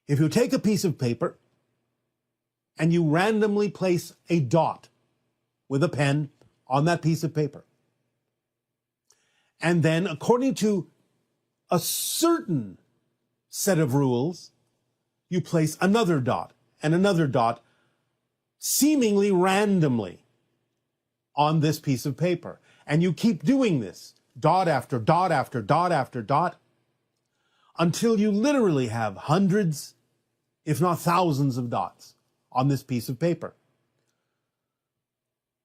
If you take a piece of paper and you randomly place a dot with a pen on that piece of paper, and then according to a certain set of rules, you place another dot and another dot seemingly randomly on this piece of paper. And you keep doing this, dot after dot after dot after dot, until you literally have hundreds, if not thousands of dots on this piece of paper.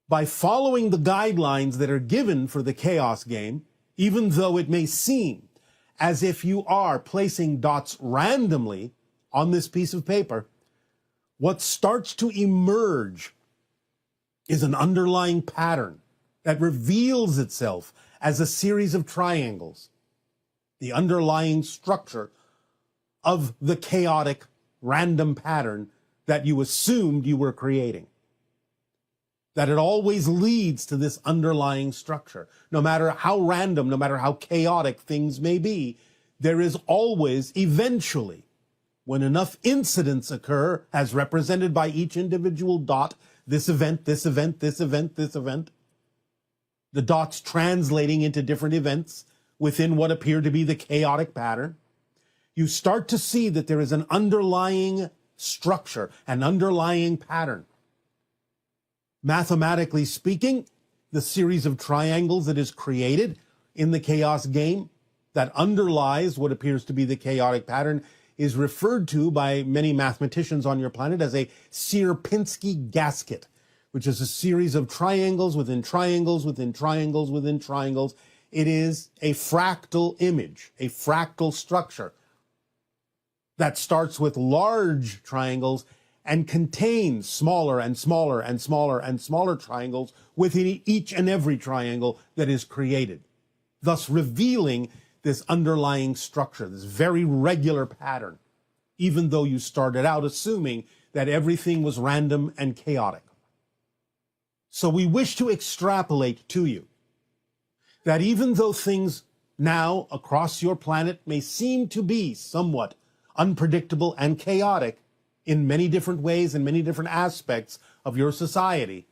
By following the guidelines that are given for the chaos game, even though it may seem as if you are placing dots randomly on this piece of paper, what starts to emerge is an underlying pattern that reveals itself as a series of triangles, the underlying structure of the chaotic random pattern that you assumed you were creating. That it always leads to this underlying structure. No matter how random, no matter how chaotic things may be, there is always, eventually, when enough incidents occur, as represented by each individual dot, this event, this event, this event, this event, the dots translating into different events within what appear to be the chaotic pattern, you start to see that there is an underlying structure, an underlying pattern. Mathematically speaking, the series of triangles that is created in the chaos game that underlies what appears to be the chaotic pattern is referred to by many mathematicians on your planet as a Sierpinski gasket, which is a series of triangles within triangles within triangles within triangles. It is a fractal image, a fractal structure that starts with large triangles and contains smaller and smaller and smaller and smaller triangles within each and every triangle that is created, thus revealing this underlying structure, this very regular pattern, even though you started out assuming that everything was random and chaotic. So we wish to extrapolate to you that even though things now across your planet may seem to be somewhat unpredictable and chaotic in many different ways and many different aspects of your society,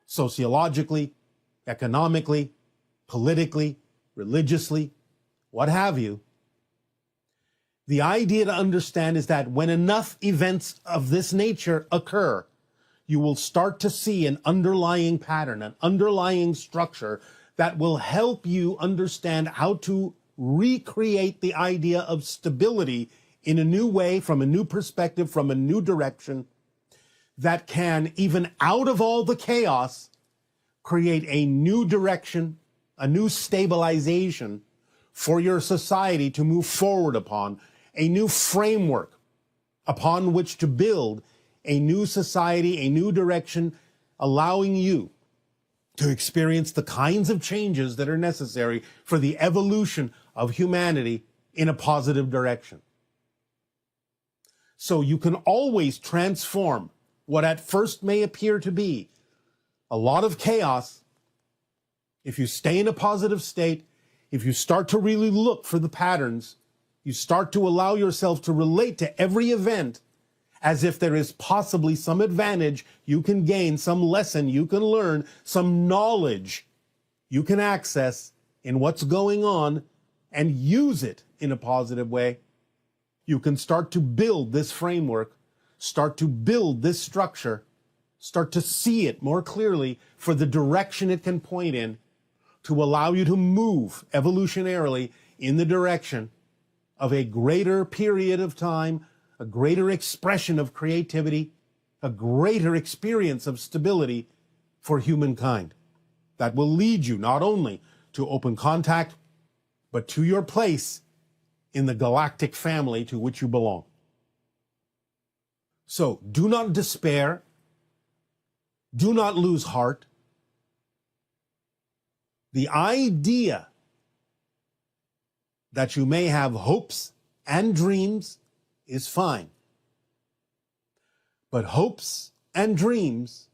sociologically, economically, politically, religiously, what have you, the idea to understand is that when enough events of this nature occur, you will start to see an underlying pattern, an underlying structure that will help you understand how to recreate the idea of stability in a new way, from a new perspective, from a new direction, that can, even out of all the chaos, create a new direction, a new stabilization for your society to move forward upon, a new framework upon which to build a new society, a new direction, allowing you to experience the kinds of changes that are necessary for the evolution of humanity in a positive direction. So you can always transform what at first may appear to be a lot of chaos if you stay in a positive state. If you start to really look for the patterns, you start to allow yourself to relate to every event as if there is possibly some advantage you can gain, some lesson you can learn, some knowledge you can access in what's going on and use it in a positive way. You can start to build this framework, start to build this structure, start to see it more clearly for the direction it can point in, to allow you to move evolutionarily in the direction of a greater period of time, a greater expression of creativity, a greater experience of stability for humankind. That will lead you not only to open contact, but to your place in the galactic family to which you belong. So do not despair. Do not lose heart. The idea that you may have hopes and dreams is fine. But hopes and dreams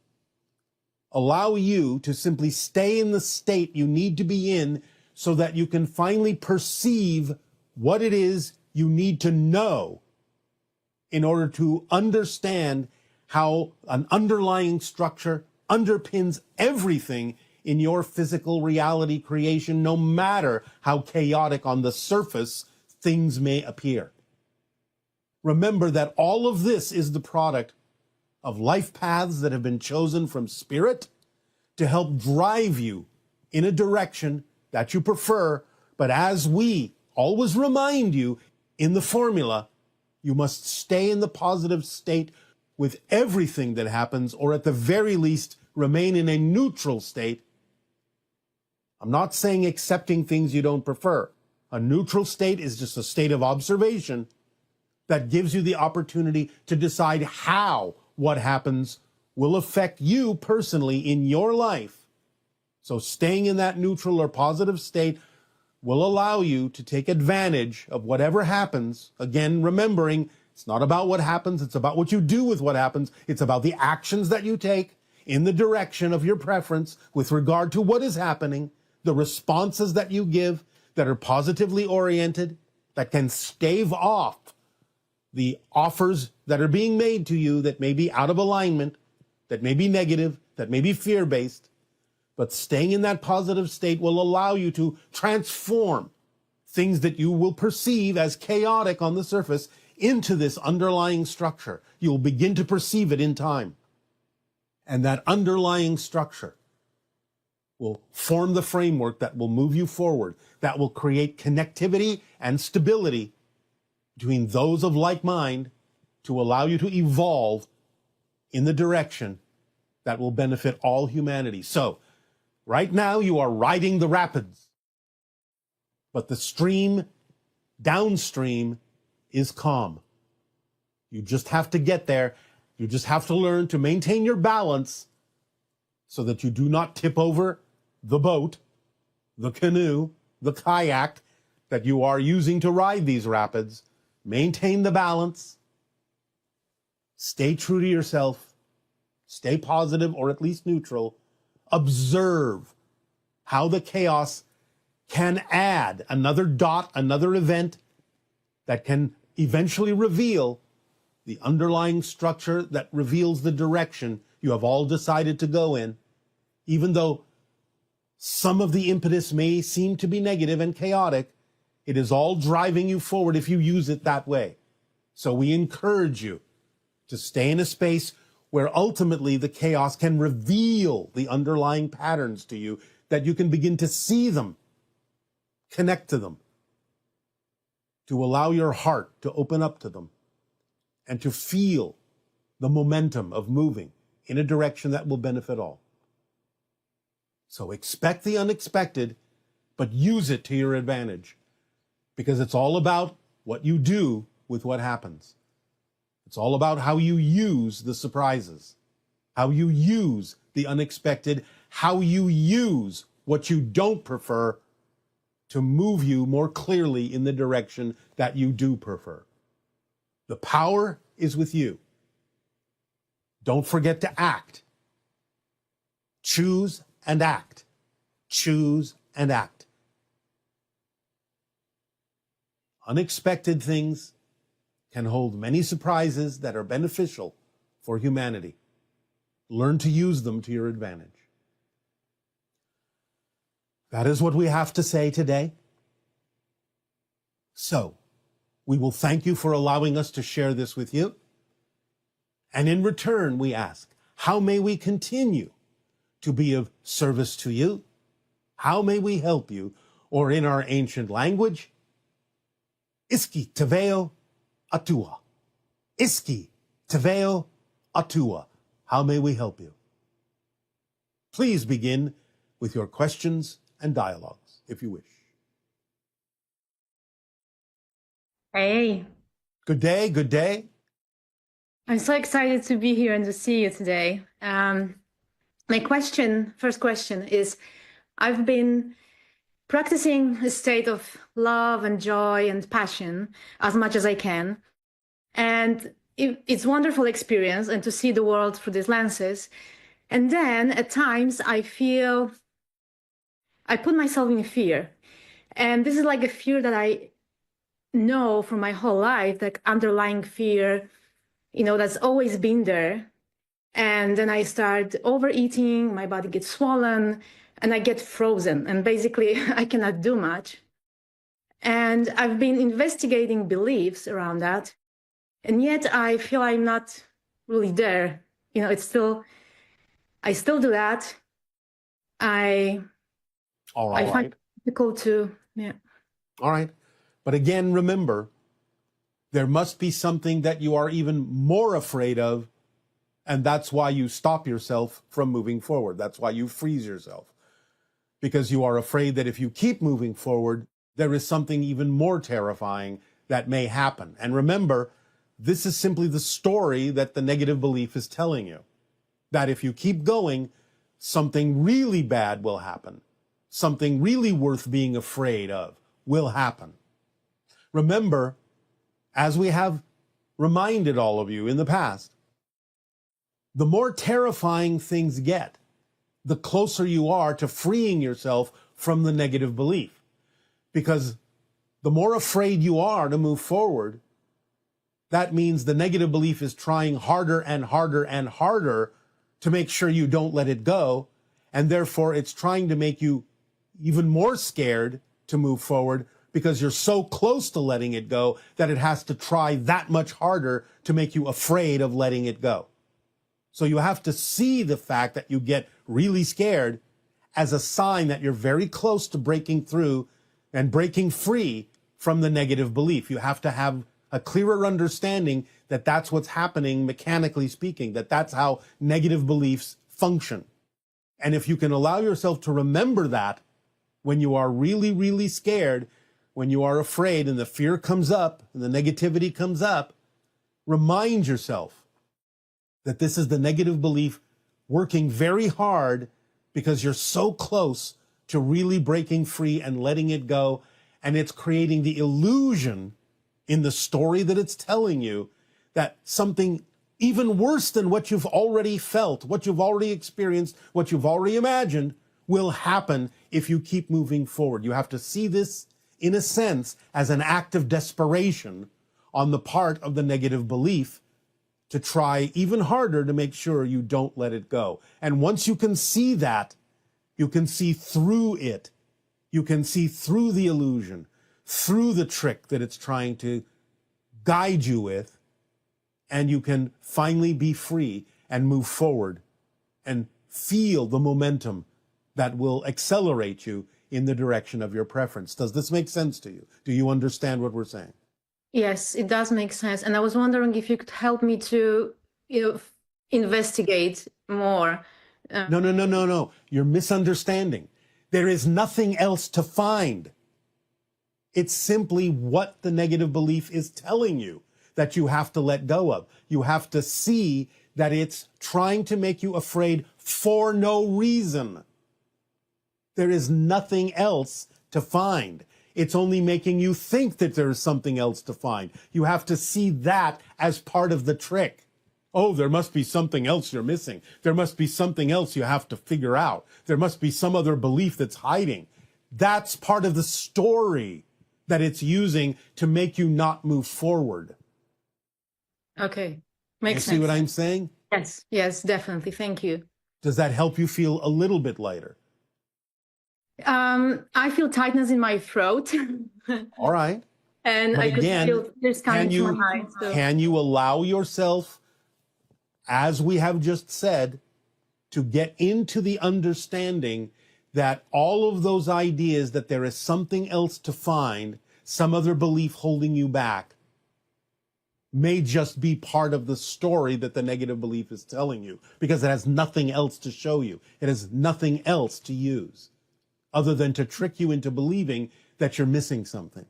allow you to simply stay in the state you need to be in so that you can finally perceive what it is you need to know in order to understand how an underlying structure underpins everything in your physical reality creation, no matter how chaotic on the surface things may appear. Remember that all of this is the product of life paths that have been chosen from spirit to help drive you in a direction that you prefer. But as we always remind you in the formula, you must stay in the positive state with everything that happens, or at the very least, remain in a neutral state. I'm not saying accepting things you don't prefer. A neutral state is just a state of observation that gives you the opportunity to decide how what happens will affect you personally in your life. So staying in that neutral or positive state will allow you to take advantage of whatever happens. Again, remembering it's not about what happens, it's about what you do with what happens. It's about the actions that you take in the direction of your preference with regard to what is happening, the responses that you give that are positively oriented, that can stave off the offers that are being made to you that may be out of alignment, that may be negative, that may be fear-based. But staying in that positive state will allow you to transform things that you will perceive as chaotic on the surface into this underlying structure. You'll begin to perceive it in time. And that underlying structure will form the framework that will move you forward, that will create connectivity and stability between those of like mind to allow you to evolve in the direction that will benefit all humanity. So, right now you are riding the rapids, but the stream downstream is calm. You just have to get there. You just have to learn to maintain your balance so that you do not tip over the boat, the canoe, the kayak that you are using to ride these rapids. Maintain the balance. Stay true to yourself. Stay positive or at least neutral. Observe how the chaos can add another dot, another event that can eventually reveal the underlying structure that reveals the direction you have all decided to go in, even though some of the impetus may seem to be negative and chaotic. It is all driving you forward if you use it that way. So we encourage you to stay in a space where ultimately the chaos can reveal the underlying patterns to you, that you can begin to see them, connect to them, to allow your heart to open up to them, and to feel the momentum of moving in a direction that will benefit all. So expect the unexpected, but use it to your advantage, because it's all about what you do with what happens. It's all about how you use the surprises, how you use the unexpected, how you use what you don't prefer to move you more clearly in the direction that you do prefer. The power is with you. Don't forget to act. Choose and act. Choose and act. Unexpected things can hold many surprises that are beneficial for humanity. Learn to use them to your advantage. That is what we have to say today. So, we will thank you for allowing us to share this with you. And in return, we ask, how may we continue to be of service to you? How may we help you? Or in our ancient language, Iski teveo atua. Iski teveo atua. How may we help you? Please begin with your questions and dialogues, if you wish. Hey, Good day, good day. I'm so excited to be here and to see you today. My first question is, I've been practicing a state of love and joy and passion as much as I can. And it's a wonderful experience, and to see the world through these lenses. And then at times I feel I put myself in fear. And this is like a fear that I know from my whole life, like underlying fear that's always been there. And then I start overeating, my body gets swollen, and I get frozen. And basically, I cannot do much. And I've been investigating beliefs around that. And yet I feel I'm not really there. I still do that. I find it difficult to, yeah. All right. But again, remember, there must be something that you are even more afraid of, and that's why you stop yourself from moving forward. That's why you freeze yourself, because you are afraid that if you keep moving forward, there is something even more terrifying that may happen. And remember, this is simply the story that the negative belief is telling you, that if you keep going, something really bad will happen. Something really worth being afraid of will happen. Remember, as we have reminded all of you in the past, the more terrifying things get, the closer you are to freeing yourself from the negative belief. Because the more afraid you are to move forward, that means the negative belief is trying harder and harder and harder to make sure you don't let it go. And therefore, it's trying to make you even more scared to move forward, because you're so close to letting it go that it has to try that much harder to make you afraid of letting it go. So you have to see the fact that you get really scared as a sign that you're very close to breaking through and breaking free from the negative belief. You have to have a clearer understanding that that's what's happening, mechanically speaking, that that's how negative beliefs function. And if you can allow yourself to remember that when you are really, really scared, when you are afraid and the fear comes up and the negativity comes up, remind yourself that this is the negative belief working very hard because you're so close to really breaking free and letting it go. And it's creating the illusion in the story that it's telling you that something even worse than what you've already felt, what you've already experienced, what you've already imagined will happen if you keep moving forward. You have to see this, in a sense, as an act of desperation on the part of the negative belief to try even harder to make sure you don't let it go. And once you can see that, you can see through it. You can see through the illusion, through the trick that it's trying to guide you with, and you can finally be free and move forward and feel the momentum that will accelerate you in the direction of your preference. Does this make sense to you? Do you understand what we're saying? Yes, it does make sense. And I was wondering if you could help me to, investigate more. No. You're misunderstanding. There is nothing else to find. It's simply what the negative belief is telling you that you have to let go of. You have to see that it's trying to make you afraid for no reason. There is nothing else to find. It's only making you think that there is something else to find. You have to see that as part of the trick. Oh, there must be something else you're missing. There must be something else you have to figure out. There must be some other belief that's hiding. That's part of the story that it's using to make you not move forward. Okay, makes sense. You see what I'm saying? Yes, definitely. Thank you. Does that help you feel a little bit lighter? I feel tightness in my throat. All right. And But I could feel tears coming to my eyes. So. Can you allow yourself, as we have just said, to get into the understanding that all of those ideas that there is something else to find, some other belief holding you back, may just be part of the story that the negative belief is telling you, because it has nothing else to show you. It has nothing else to use other than to trick you into believing that you're missing something.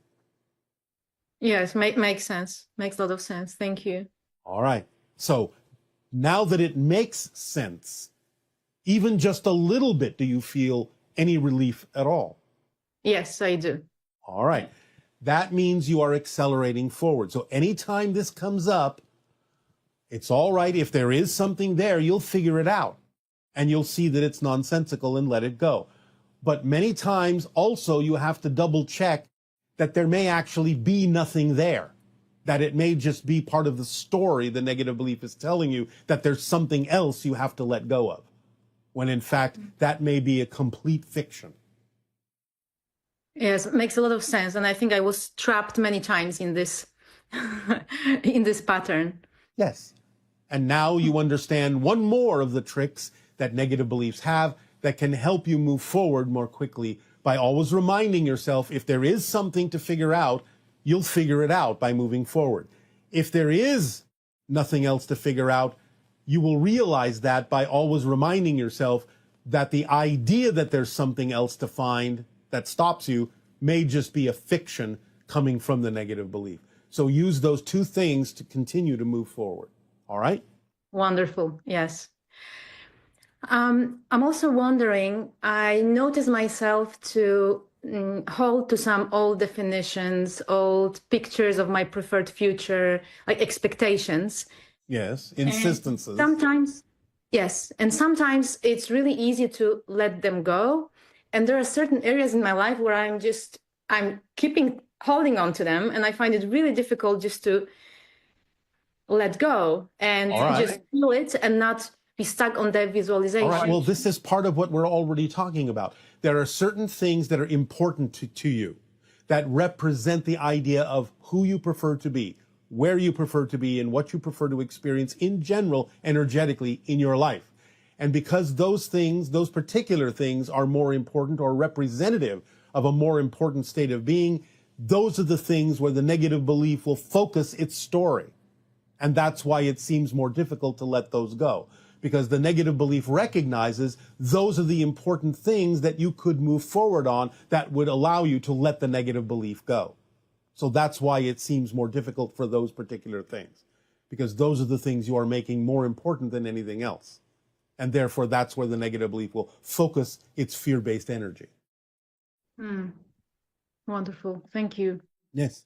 Yes, makes sense. Makes a lot of sense. Thank you. All right. So now that it makes sense, even just a little bit, do you feel any relief at all? Yes, I do. All right. That means you are accelerating forward. So anytime this comes up, it's all right. If there is something there, you'll figure it out and you'll see that it's nonsensical and let it go. But many times also you have to double check that there may actually be nothing there. that it may just be part of the story the negative belief is telling you, that there's something else you have to let go of, when in fact that may be a complete fiction. Yes, it makes a lot of sense. And I think I was trapped many times in this in this pattern. Yes. And now you understand one more of the tricks that negative beliefs have that can help you move forward more quickly by always reminding yourself, if there is something to figure out, you'll figure it out by moving forward. If there is nothing else to figure out, you will realize that by always reminding yourself that the idea that there's something else to find that stops you may just be a fiction coming from the negative belief. So use those two things to continue to move forward. All right? Wonderful. Yes. I'm also wondering, I notice myself to hold to some old definitions, old pictures of my preferred future, like expectations. Yes, insistences. Sometimes, yes. And sometimes it's really easy to let them go. And there are certain areas in my life where I'm holding on to them. And I find it really difficult just to let go and just feel it and not be stuck on that visualization. All right, well, this is part of what we're already talking about. There are certain things that are important to you that represent the idea of who you prefer to be, where you prefer to be, and what you prefer to experience in general, energetically, in your life. And because those things, those particular things, are more important or representative of a more important state of being, those are the things where the negative belief will focus its story. And that's why it seems more difficult to let those go, because the negative belief recognizes those are the important things that you could move forward on that would allow you to let the negative belief go. So that's why it seems more difficult for those particular things, because those are the things you are making more important than anything else. And therefore, that's where the negative belief will focus its fear-based energy. Wonderful. Thank you. Yes.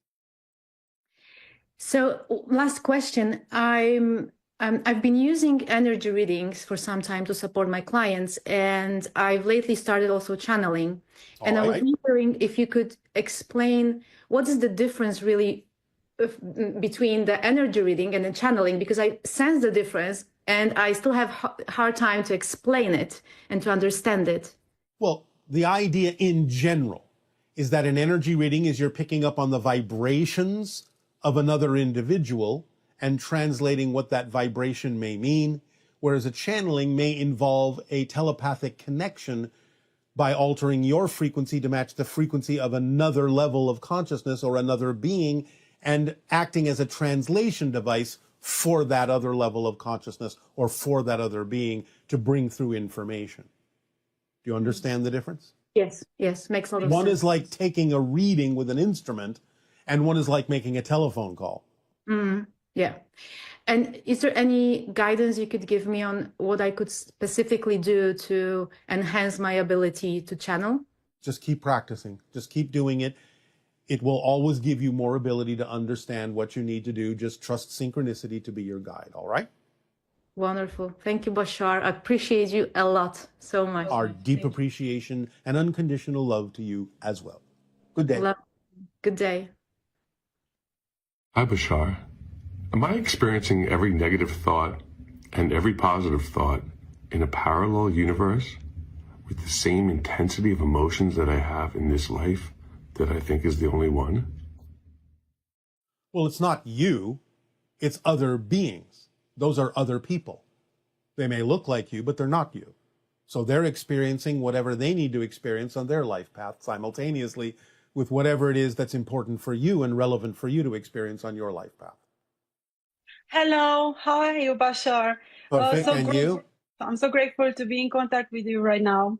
So last question. I've been using energy readings for some time to support my clients, and I've lately started also channeling. And I was wondering if you could explain what is the difference really between the energy reading and the channeling, because I sense the difference and I still have hard time to explain it and to understand it. Well, the idea in general is that an energy reading is you're picking up on the vibrations of another individual and translating what that vibration may mean, whereas a channeling may involve a telepathic connection by altering your frequency to match the frequency of another level of consciousness or another being, and acting as a translation device for that other level of consciousness or for that other being to bring through information. Do you understand the difference? Yes, makes a lot of sense. One is like taking a reading with an instrument, and one is like making a telephone call. Yeah. And is there any guidance you could give me on what I could specifically do to enhance my ability to channel? Just keep practicing. Just keep doing it. It will always give you more ability to understand what you need to do. Just trust synchronicity to be your guide, all right? Wonderful. Thank you, Bashar. I appreciate you a lot, so much. Our deep appreciation and unconditional love to you as well. Good day. Good day. Hi, Bashar. Am I experiencing every negative thought and every positive thought in a parallel universe with the same intensity of emotions that I have in this life that I think is the only one? Well, it's not you. It's other beings. Those are other people. They may look like you, but they're not you. So they're experiencing whatever they need to experience on their life path simultaneously with whatever it is that's important for you and relevant for you to experience on your life path. Hello, how are you, Bashar? Perfect, and you? I'm so grateful to be in contact with you right now.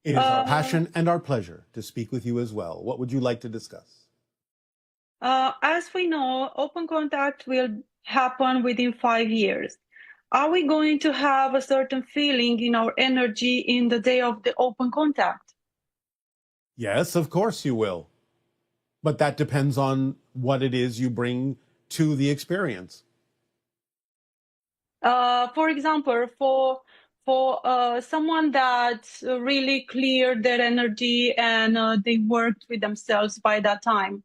It is our passion and our pleasure to speak with you as well. What would you like to discuss? As we know, open contact will happen within 5 years. Are we going to have a certain feeling in our energy in the day of the open contact? Yes, of course you will. But that depends on what it is you bring to the experience. For example, for someone that really cleared their energy and they worked with themselves by that time,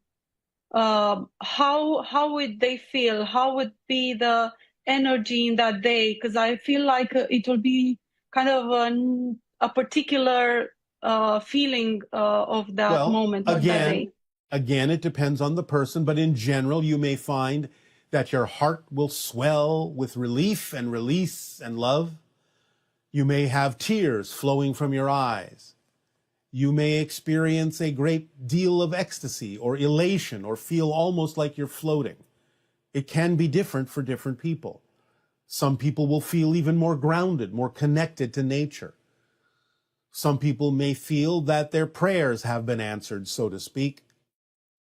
how would they feel? How would be the energy in that day? Because I feel like it will be kind of a particular feeling of that Well, moment or that day. again, it depends on the person, but in general, you may find that your heart will swell with relief and release and love. You may have tears flowing from your eyes. You may experience a great deal of ecstasy or elation or feel almost like you're floating. It can be different for different people. Some people will feel even more grounded, more connected to nature. Some people may feel that their prayers have been answered, so to speak.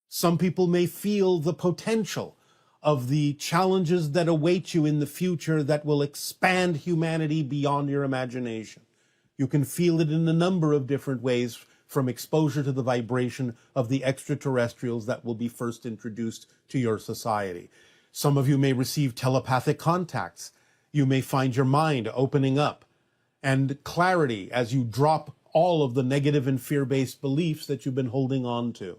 Some people may feel the potential of the challenges that await you in the future that will expand humanity beyond your imagination. You can feel it in a number of different ways, from exposure to the vibration of the extraterrestrials that will be first introduced to your society. Some of you may receive telepathic contacts. You may find your mind opening up and clarity as you drop all of the negative and fear-based beliefs that you've been holding on to.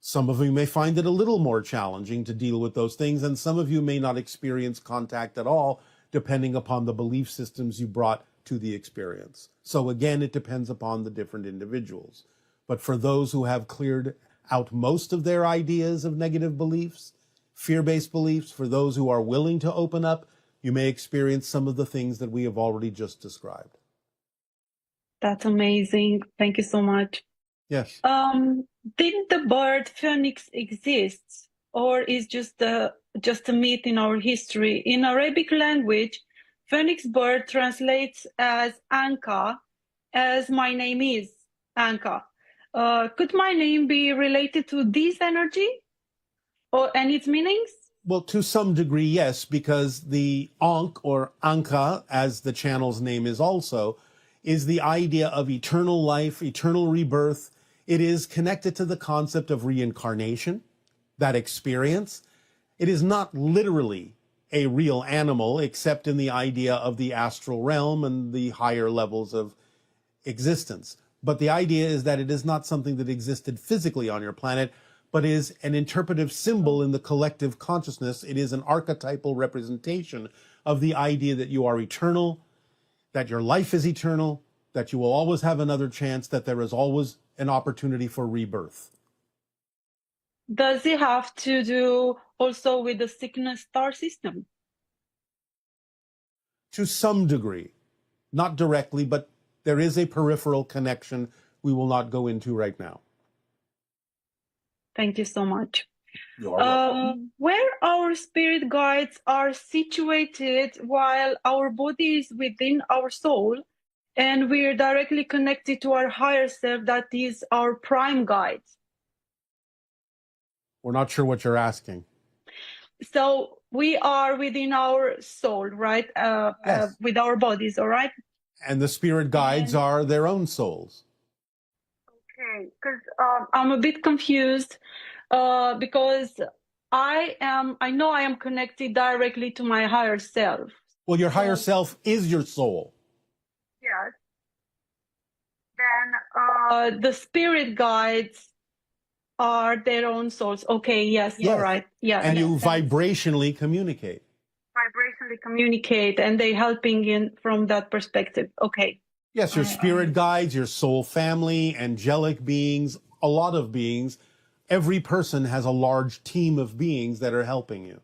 Some of you may find it a little more challenging to deal with those things, and some of you may not experience contact at all, depending upon the belief systems you brought to the experience. So again, it depends upon the different individuals. But for those who have cleared out most of their ideas of negative beliefs, fear-based beliefs, for those who are willing to open up, you may experience some of the things that we have already just described. That's amazing. Thank you so much. Yes. Didn't the bird phoenix exist, or is just a myth in our history? In Arabic language, phoenix bird translates as Anka, as my name is Anka. Could my name be related to this energy and its meanings? Well, to some degree, yes, because the Ankh or Anka, as the channel's name is also, is the idea of eternal life, eternal rebirth. It is connected to the concept of reincarnation, that experience. It is not literally a real animal, except in the idea of the astral realm and the higher levels of existence. But the idea is that it is not something that existed physically on your planet, but is an interpretive symbol in the collective consciousness. It is an archetypal representation of the idea that you are eternal, that your life is eternal, that you will always have another chance, that there is always an opportunity for rebirth. Does it have to do also with the Cygnus star system? To some degree, not directly, but there is a peripheral connection we will not go into right now. Thank you so much. You're welcome. Where our spirit guides are situated while our body is within our soul, and we're directly connected to our higher self, that is our prime guide. We're not sure what you're asking. So we are within our soul, right? Yes. With our bodies, all right? And the spirit guides are their own souls. Okay, because I'm a bit confused because I know I am connected directly to my higher self. Well, your higher self is your soul. Yes. Then the spirit guides are their own souls. Okay, yes. All right. Yes. And you vibrationally communicate. Vibrationally communicate, and they helping in from that perspective. Okay. Yes, your spirit guides, your soul family, angelic beings, a lot of beings. Every person has a large team of beings that are helping you.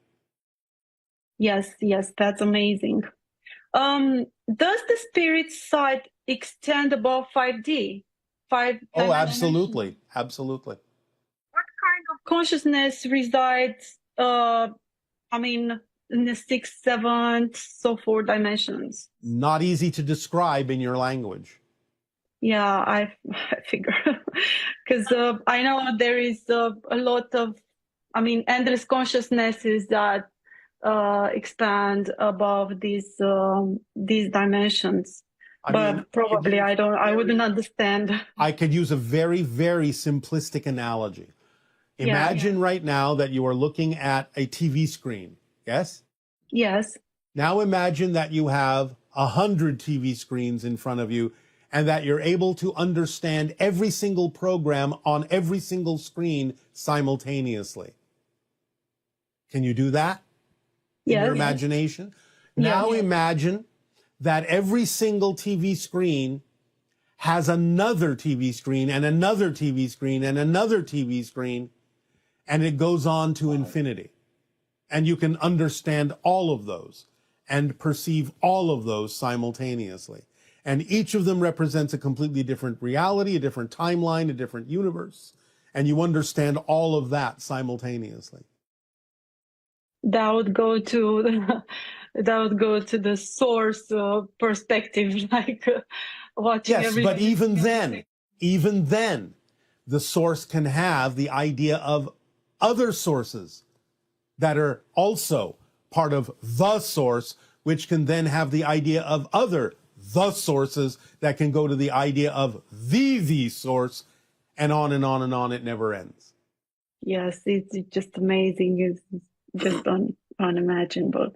Yes, that's amazing. Does the spirit side extend above 5D? Oh, absolutely. Absolutely. What kind of consciousness resides, in the 6th, 7th, so 4 dimensions? Not easy to describe in your language. Yeah, I figure. Because I know there is a lot of, endless consciousnesses that expand above these dimensions. But probably I wouldn't understand. I could use a very, very simplistic analogy. Imagine right now that you are looking at a TV screen. Yes? Yes. Now imagine that you have 100 TV screens in front of you, and that you're able to understand every single program on every single screen simultaneously. Can you do that in your Yes. imagination? Yeah. Now imagine that every single TV screen has another TV screen and another TV screen and another TV screen, and it goes on to infinity. And you can understand all of those and perceive all of those simultaneously. And each of them represents a completely different reality, a different timeline, a different universe. And you understand all of that simultaneously. That would go to the source perspective, like watching Yes, every. but even then, the source can have the idea of other sources that are also part of the source, which can then have the idea of other the sources that can go to the idea of the source, and on and on and on. It never ends. Yes, it's just amazing. It's just unimaginable.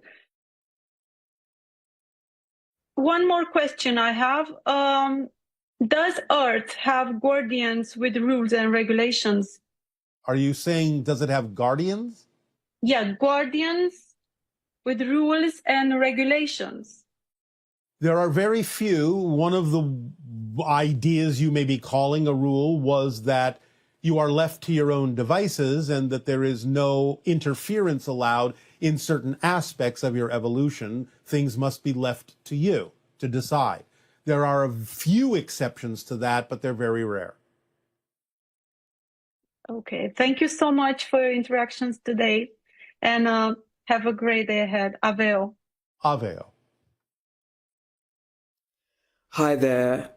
One more question I have. Does Earth have guardians with rules and regulations? Are you saying, does it have guardians? Yeah, guardians with rules and regulations. There are very few. One of the ideas you may be calling a rule was that you are left to your own devices and that there is no interference allowed in certain aspects of your evolution. Things must be left to you to decide. There are a few exceptions to that, but they're very rare. Okay, thank you so much for your interactions today, and have a great day ahead. Aveo. Aveo. Hi there.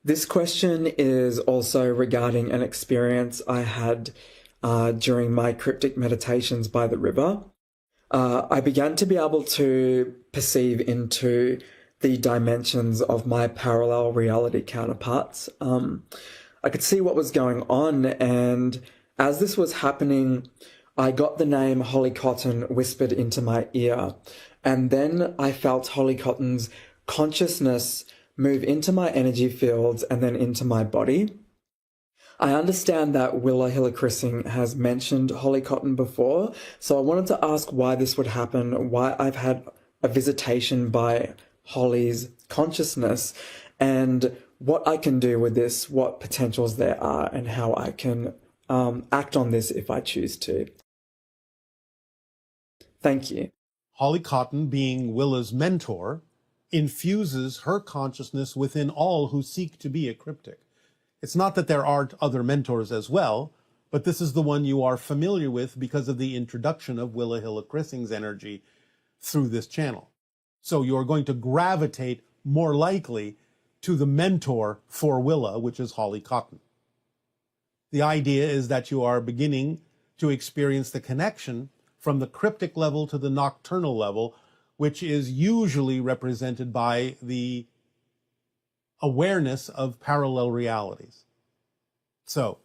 This question is also regarding an experience I had during my cryptic meditations by the river. I began to be able to perceive into the dimensions of my parallel reality counterparts. I could see what was going on, and as this was happening, I got the name Holly Cotton whispered into my ear, and then I felt Holly Cotton's consciousness move into my energy fields and then into my body. I understand that Willa Hillerkrissing has mentioned Holly Cotton before, so I wanted to ask why this would happen, why I've had a visitation by Holly's consciousness, and what I can do with this, what potentials there are, and how I can act on this if I choose to. Thank you. Holly Cotton, being Willa's mentor, infuses her consciousness within all who seek to be a cryptic. It's not that there aren't other mentors as well, but this is the one you are familiar with because of the introduction of Willa Hillerkrissing's energy through this channel. So you are going to gravitate more likely to the mentor for Willa, which is Holly Cotton. The idea is that you are beginning to experience the connection from the cryptic level to the nocturnal level, which is usually represented by the awareness of parallel realities. So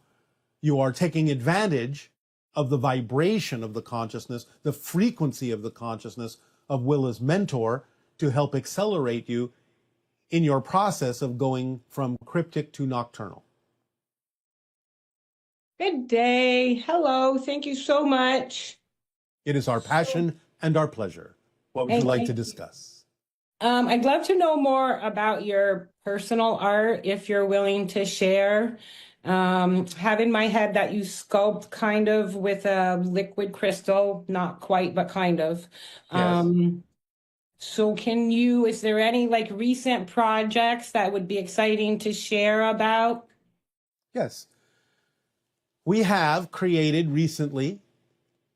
you are taking advantage of the vibration of the consciousness, the frequency of the consciousness of Willa's mentor to help accelerate you in your process of going from cryptic to nocturnal. Good day. Hello. Thank you so much. It is our passion and our pleasure. What would you like to discuss? I'd love to know more about your personal art, if you're willing to share. Have in my head that you sculpt kind of with a liquid crystal, not quite, but kind of. Yes. So is there any like recent projects that would be exciting to share about? Yes. We have created recently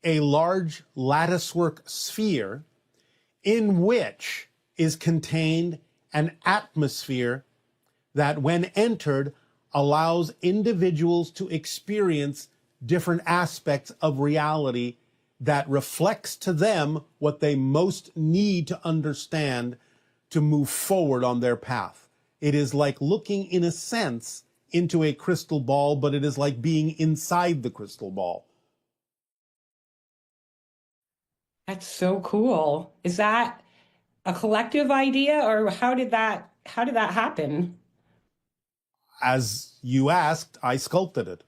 a large latticework sphere in which is contained an atmosphere that, when entered, allows individuals to experience different aspects of reality that reflects to them what they most need to understand to move forward on their path. It is like looking, in a sense, into a crystal ball, but it is like being inside the crystal ball. That's so cool. Is that a collective idea, or how did that happen? As you asked, I sculpted it.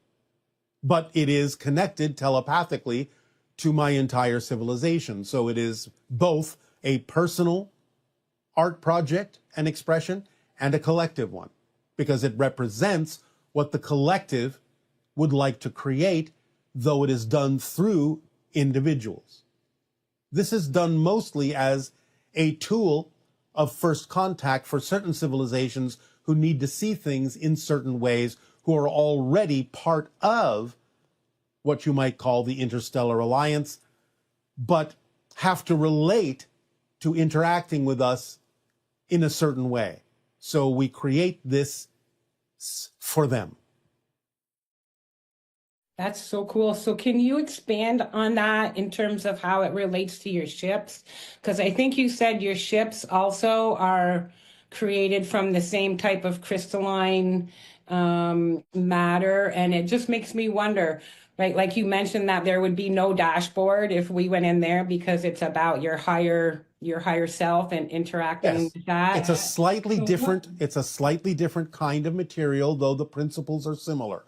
But it is connected telepathically to my entire civilization. So it is both a personal art project and expression and a collective one, because it represents what the collective would like to create, though it is done through individuals. This is done mostly as a tool of first contact for certain civilizations who need to see things in certain ways, who are already part of what you might call the interstellar alliance, but have to relate to interacting with us in a certain way. So we create this for them. That's so cool. So can you expand on that in terms of how it relates to your ships? Because I think you said your ships also are created from the same type of crystalline matter. And it just makes me wonder, right? Like you mentioned that there would be no dashboard if we went in there because it's about your higher self and interacting Yes. with that. It's a slightly different kind of material, though the principles are similar.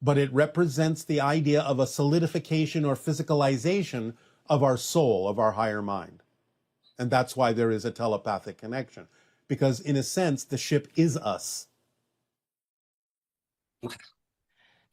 But it represents the idea of a solidification or physicalization of our soul, of our higher mind. And that's why there is a telepathic connection. Because in a sense, the ship is us.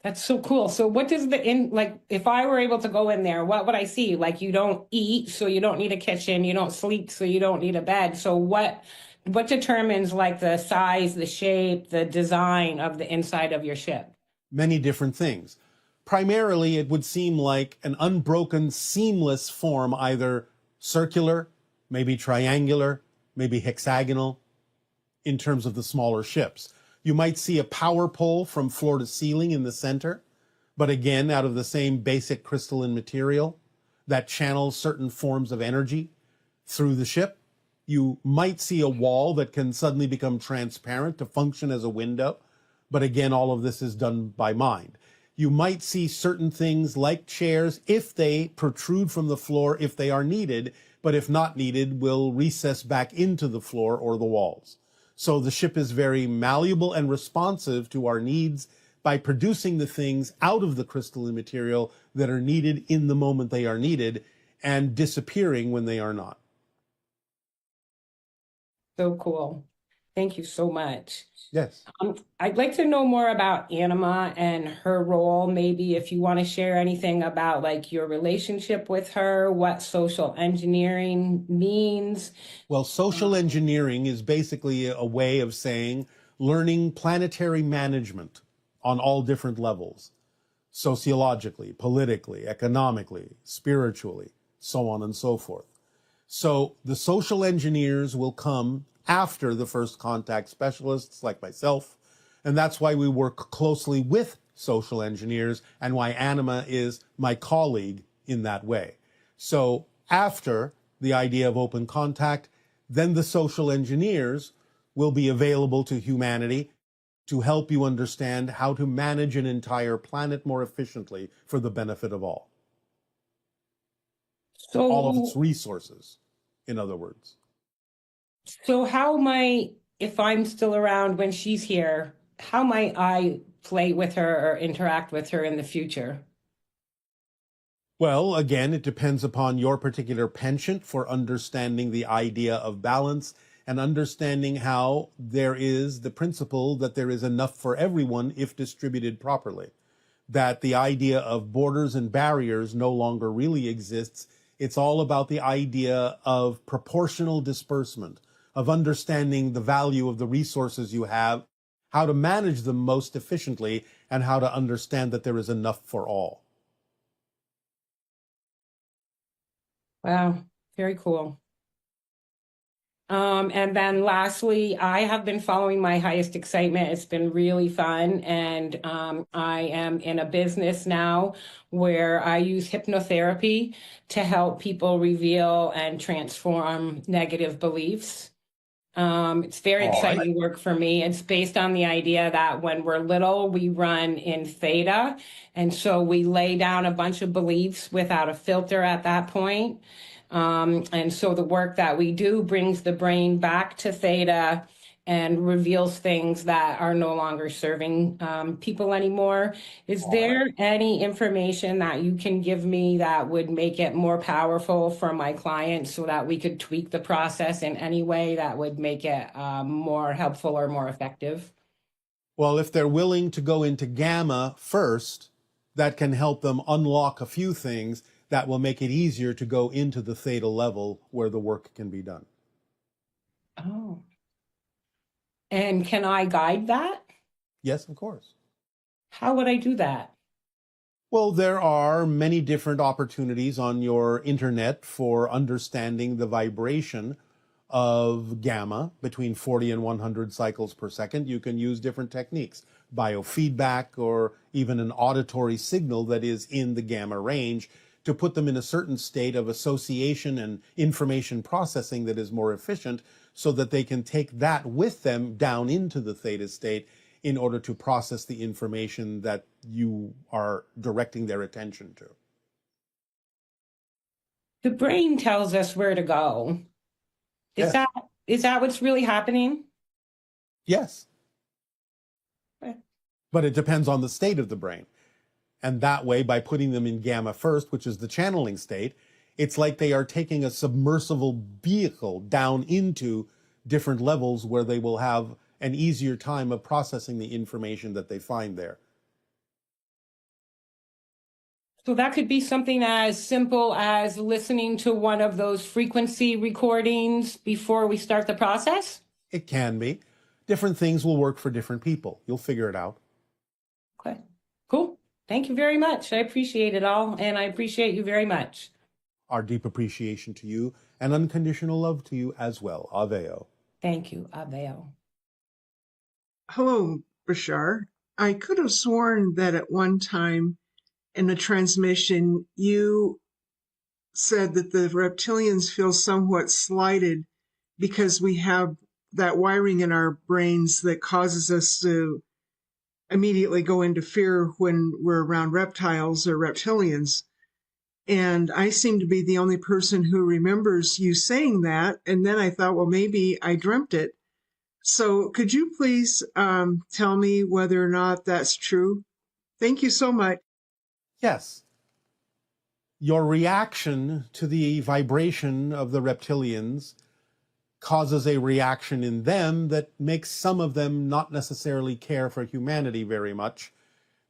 That's so cool. So what does like, if I were able to go in there, what would I see? Like, you don't eat, so you don't need a kitchen. You don't sleep, so you don't need a bed. So what determines like the size, the shape, the design of the inside of your ship? Many different things. Primarily, it would seem like an unbroken, seamless form, either circular, maybe triangular, maybe hexagonal, in terms of the smaller ships. You might see a power pole from floor to ceiling in the center, but again, out of the same basic crystalline material that channels certain forms of energy through the ship. You might see a wall that can suddenly become transparent to function as a window. But again, all of this is done by mind. You might see certain things like chairs, if they protrude from the floor, if they are needed, but if not needed, will recess back into the floor or the walls. So the ship is very malleable and responsive to our needs by producing the things out of the crystalline material that are needed in the moment they are needed and disappearing when they are not. So cool. Thank you so much. Yes. I'd like to know more about Anima and her role. Maybe if you want to share anything about like your relationship with her, what social engineering means. Well, social engineering is basically a way of saying learning planetary management on all different levels, sociologically, politically, economically, spiritually, so on and so forth. So the social engineers will come after the first contact specialists like myself. And that's why we work closely with social engineers and why Anima is my colleague in that way. So after the idea of open contact, then the social engineers will be available to humanity to help you understand how to manage an entire planet more efficiently for the benefit of all. So all of its resources, in other words. So how might, if I'm still around when she's here, how might I play with her or interact with her in the future? Well, again, it depends upon your particular penchant for understanding the idea of balance and understanding how there is the principle that there is enough for everyone if distributed properly. That the idea of borders and barriers no longer really exists. It's all about the idea of proportional disbursement, of understanding the value of the resources you have, how to manage them most efficiently, and how to understand that there is enough for all. Wow, very cool. And then lastly, I have been following my highest excitement. It's been really fun. And I am in a business now where I use hypnotherapy to help people reveal and transform negative beliefs. It's very exciting work for me. It's based on the idea that when we're little, we run in theta. And so we lay down a bunch of beliefs without a filter at that point. And so the work that we do brings the brain back to theta and reveals things that are no longer serving people anymore. Is there any information that you can give me that would make it more powerful for my clients so that we could tweak the process in any way that would make it more helpful or more effective? Well, if they're willing to go into gamma first, that can help them unlock a few things that will make it easier to go into the theta level where the work can be done. Oh. And can I guide that? Yes, of course. How would I do that? Well, there are many different opportunities on your internet for understanding the vibration of gamma between 40 and 100 cycles per second. You can use different techniques, biofeedback, or even an auditory signal that is in the gamma range to put them in a certain state of association and information processing that is more efficient so that they can take that with them down into the theta state in order to process the information that you are directing their attention to. The brain tells us where to go. Is Yes. that what's really happening? Yes. Okay. But it depends on the state of the brain. And that way, by putting them in gamma first, which is the channeling state, it's like they are taking a submersible vehicle down into different levels where they will have an easier time of processing the information that they find there. So that could be something as simple as listening to one of those frequency recordings before we start the process? It can be. Different things will work for different people. You'll figure it out. Okay, cool. Thank you very much. I appreciate it all, and I appreciate you very much. Our deep appreciation to you and unconditional love to you as well. Aveo. Thank you, Aveo. Hello, Bashar. I could have sworn that at one time in the transmission, you said that the reptilians feel somewhat slighted because we have that wiring in our brains that causes us to immediately go into fear when we're around reptiles or reptilians. And I seem to be the only person who remembers you saying that. And then I thought, well, maybe I dreamt it. So could you please tell me whether or not that's true? Thank you so much. Yes. Your reaction to the vibration of the reptilians causes a reaction in them that makes some of them not necessarily care for humanity very much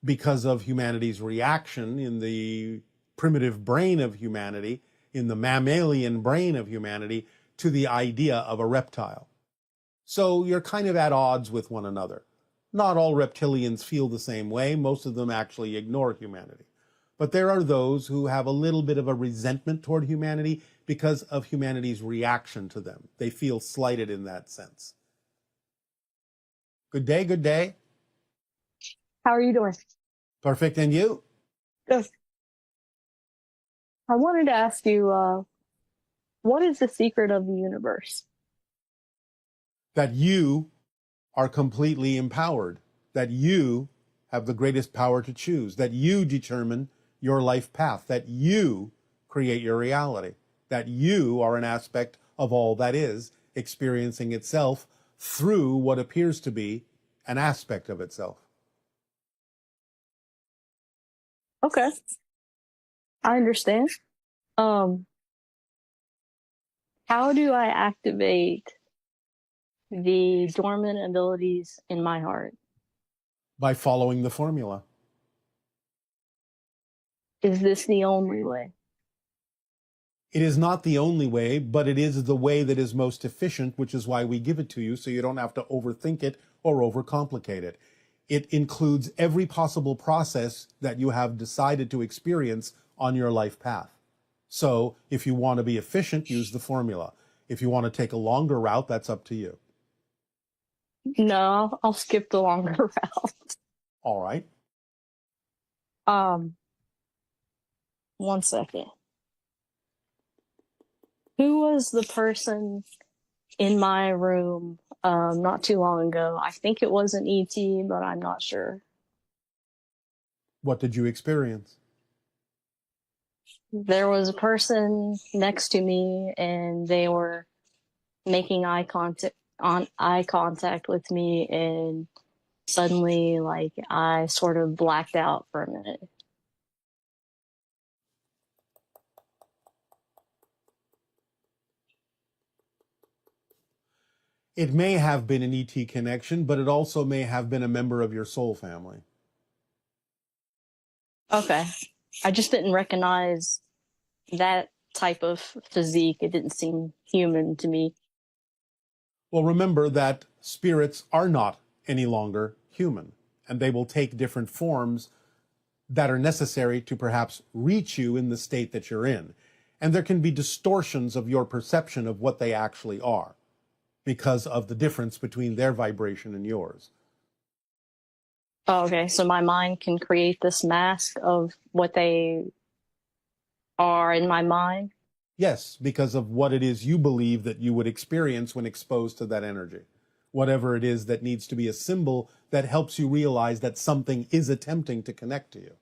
because of humanity's reaction in the primitive brain of humanity, in the mammalian brain of humanity, to the idea of a reptile. So you're kind of at odds with one another. Not all reptilians feel the same way. Most of them actually ignore humanity. But there are those who have a little bit of a resentment toward humanity because of humanity's reaction to them. They feel slighted in that sense. Good day, good day. How are you doing? Perfect, and you? Good. I wanted to ask you, what is the secret of the universe? That you are completely empowered, that you have the greatest power to choose, that you determine your life path, that you create your reality, that you are an aspect of all that is, experiencing itself through what appears to be an aspect of itself. Okay. I understand. How do I activate the dormant abilities in my heart? By following the formula. Is this the only way? It is not the only way, but it is the way that is most efficient, which is why we give it to you, so you don't have to overthink it or overcomplicate it. It includes every possible process that you have decided to experience on your life path. So if you want to be efficient, use the formula. If you want to take a longer route, that's up to you. No, I'll skip the longer route. All right. 1 second. Who was the person in my room not too long ago? I think it was an ET, but I'm not sure. What did you experience? There was a person next to me, and they were making eye on eye contact with me, and suddenly, like, I sort of blacked out for a minute. It may have been an ET connection, but it also may have been a member of your soul family. Okay. I just didn't recognize that type of physique. It didn't seem human to me. Well, remember that spirits are not any longer human, and they will take different forms that are necessary to perhaps reach you in the state that you're in. And there can be distortions of your perception of what they actually are because of the difference between their vibration and yours. Oh, okay. So my mind can create this mask of what they are in my mind. Yes, because of what it is you believe that you would experience when exposed to that energy. Whatever it is that needs to be a symbol that helps you realize that something is attempting to connect to you,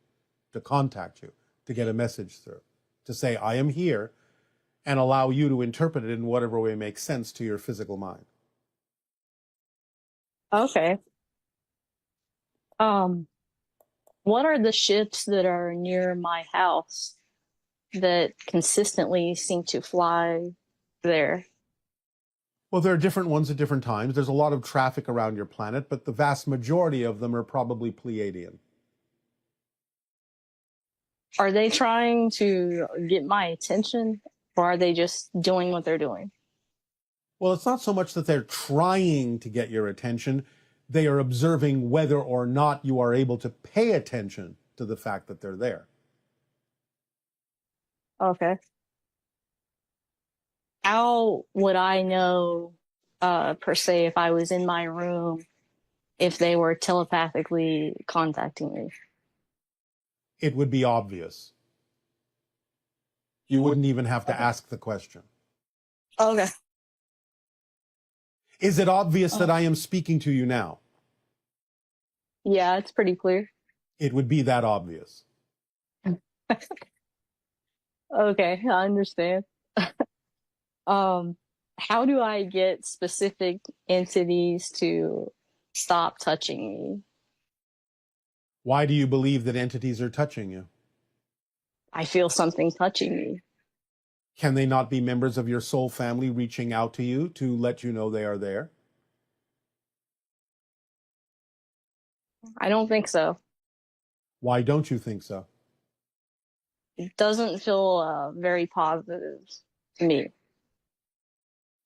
to contact you, to get a message through, to say, I am here, and allow you to interpret it in whatever way makes sense to your physical mind. Okay. What are the ships that are near my house that consistently seem to fly there? Well, there are different ones at different times. There's a lot of traffic around your planet, but the vast majority of them are probably Pleiadian. Are they trying to get my attention, or are they just doing what they're doing? Well, it's not so much that they're trying to get your attention. They are observing whether or not you are able to pay attention to the fact that they're there. Okay. How would I know, per se, if I was in my room, if they were telepathically contacting me? It would be obvious. You wouldn't even have to ask the question. Okay. Is it obvious that I am speaking to you now? Yeah, it's pretty clear. It would be that obvious. Okay, I understand. How do I get specific entities to stop touching me? Why do you believe that entities are touching you? I feel something touching me. Can they not be members of your soul family reaching out to you to let you know they are there? I don't think so. Why don't you think so? It doesn't feel very positive to me.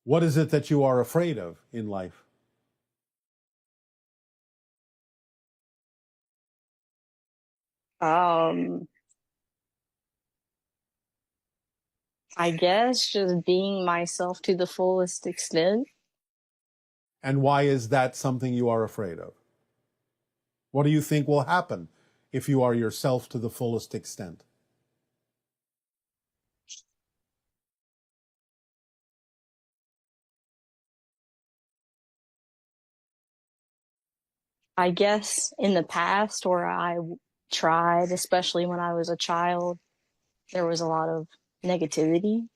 What is it that you are afraid of in life? I guess just being myself to the fullest extent. And why is that something you are afraid of? What do you think will happen if you are yourself to the fullest extent? I guess in the past where I tried, especially when I was a child, there was a lot of negativity.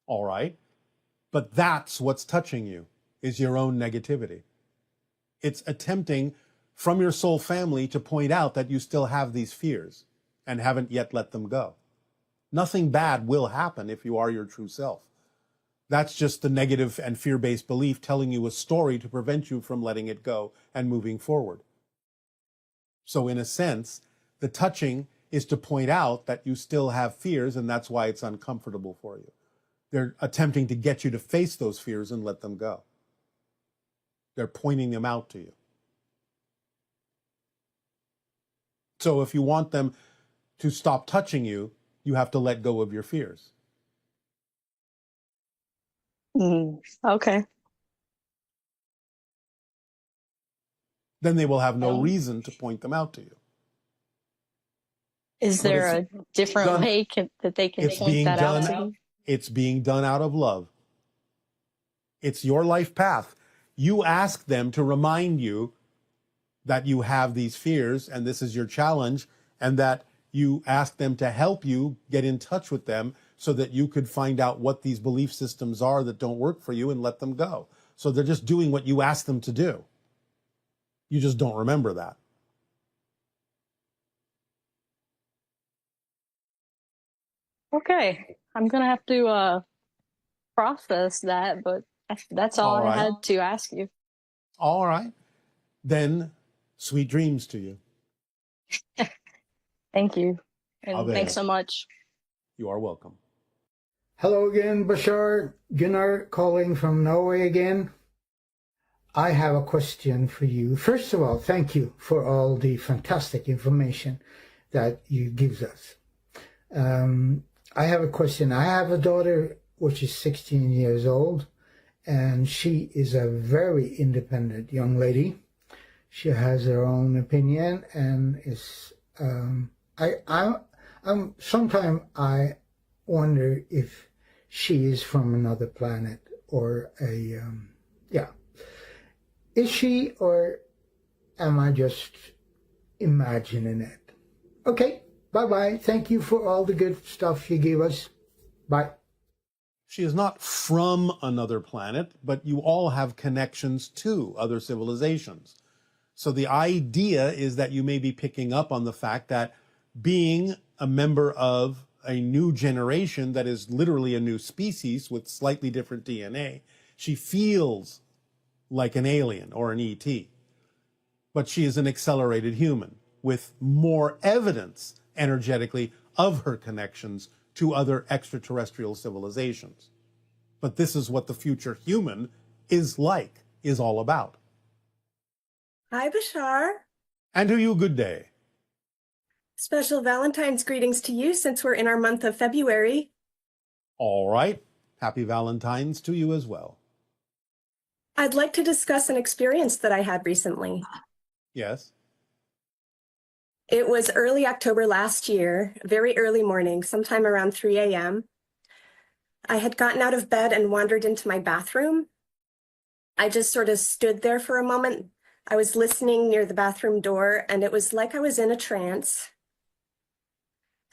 All right. But that's what's touching you, is your own negativity. It's attempting from your soul family to point out that you still have these fears and haven't yet let them go. Nothing bad will happen if you are your true self. That's just the negative and fear-based belief telling you a story to prevent you from letting it go and moving forward. So in a sense, the touching is to point out that you still have fears, and that's why it's uncomfortable for you. They're attempting to get you to face those fears and let them go. They're pointing them out to you. So if you want them to stop touching you, you have to let go of your fears. Okay. Then they will have no reason to point them out to you. Is there a different way that they can point that out to me? It's being done out of love. It's your life path. You ask them to remind you that you have these fears and this is your challenge, and that you ask them to help you get in touch with them so that you could find out what these belief systems are that don't work for you and let them go. So they're just doing what you asked them to do. You just don't remember that. Okay, I'm gonna have to process that, but that's all All I right. had to ask you. All right. Then sweet dreams to you. Thank you, and Ave. thanks so much. You are welcome. Hello again, Bashar. Gunnar calling from Norway again. I have a question for you. First of all, thank you for all the fantastic information that you give us. I have a question. I have a daughter which is 16 years old, and she is a very independent young lady. She has her own opinion and is sometimes I wonder if she is from another planet or is she, or am I just imagining it? Okay, bye-bye. Thank you for all the good stuff you gave us. Bye. She is not from another planet, but you all have connections to other civilizations. So the idea is that you may be picking up on the fact that being a member of a new generation that is literally a new species with slightly different DNA, she feels like an alien or an ET. But she is an accelerated human with more evidence energetically of her connections to other extraterrestrial civilizations. But this is what the future human is like, is all about. Hi, Bashar. And to you, good day. Special Valentine's greetings to you since we're in our month of February. All right. Happy Valentine's to you as well. I'd like to discuss an experience that I had recently. Yes. It was early October last year, very early morning, sometime around 3 a.m. I had gotten out of bed and wandered into my bathroom. I just sort of stood there for a moment. I was listening near the bathroom door, and it was like I was in a trance.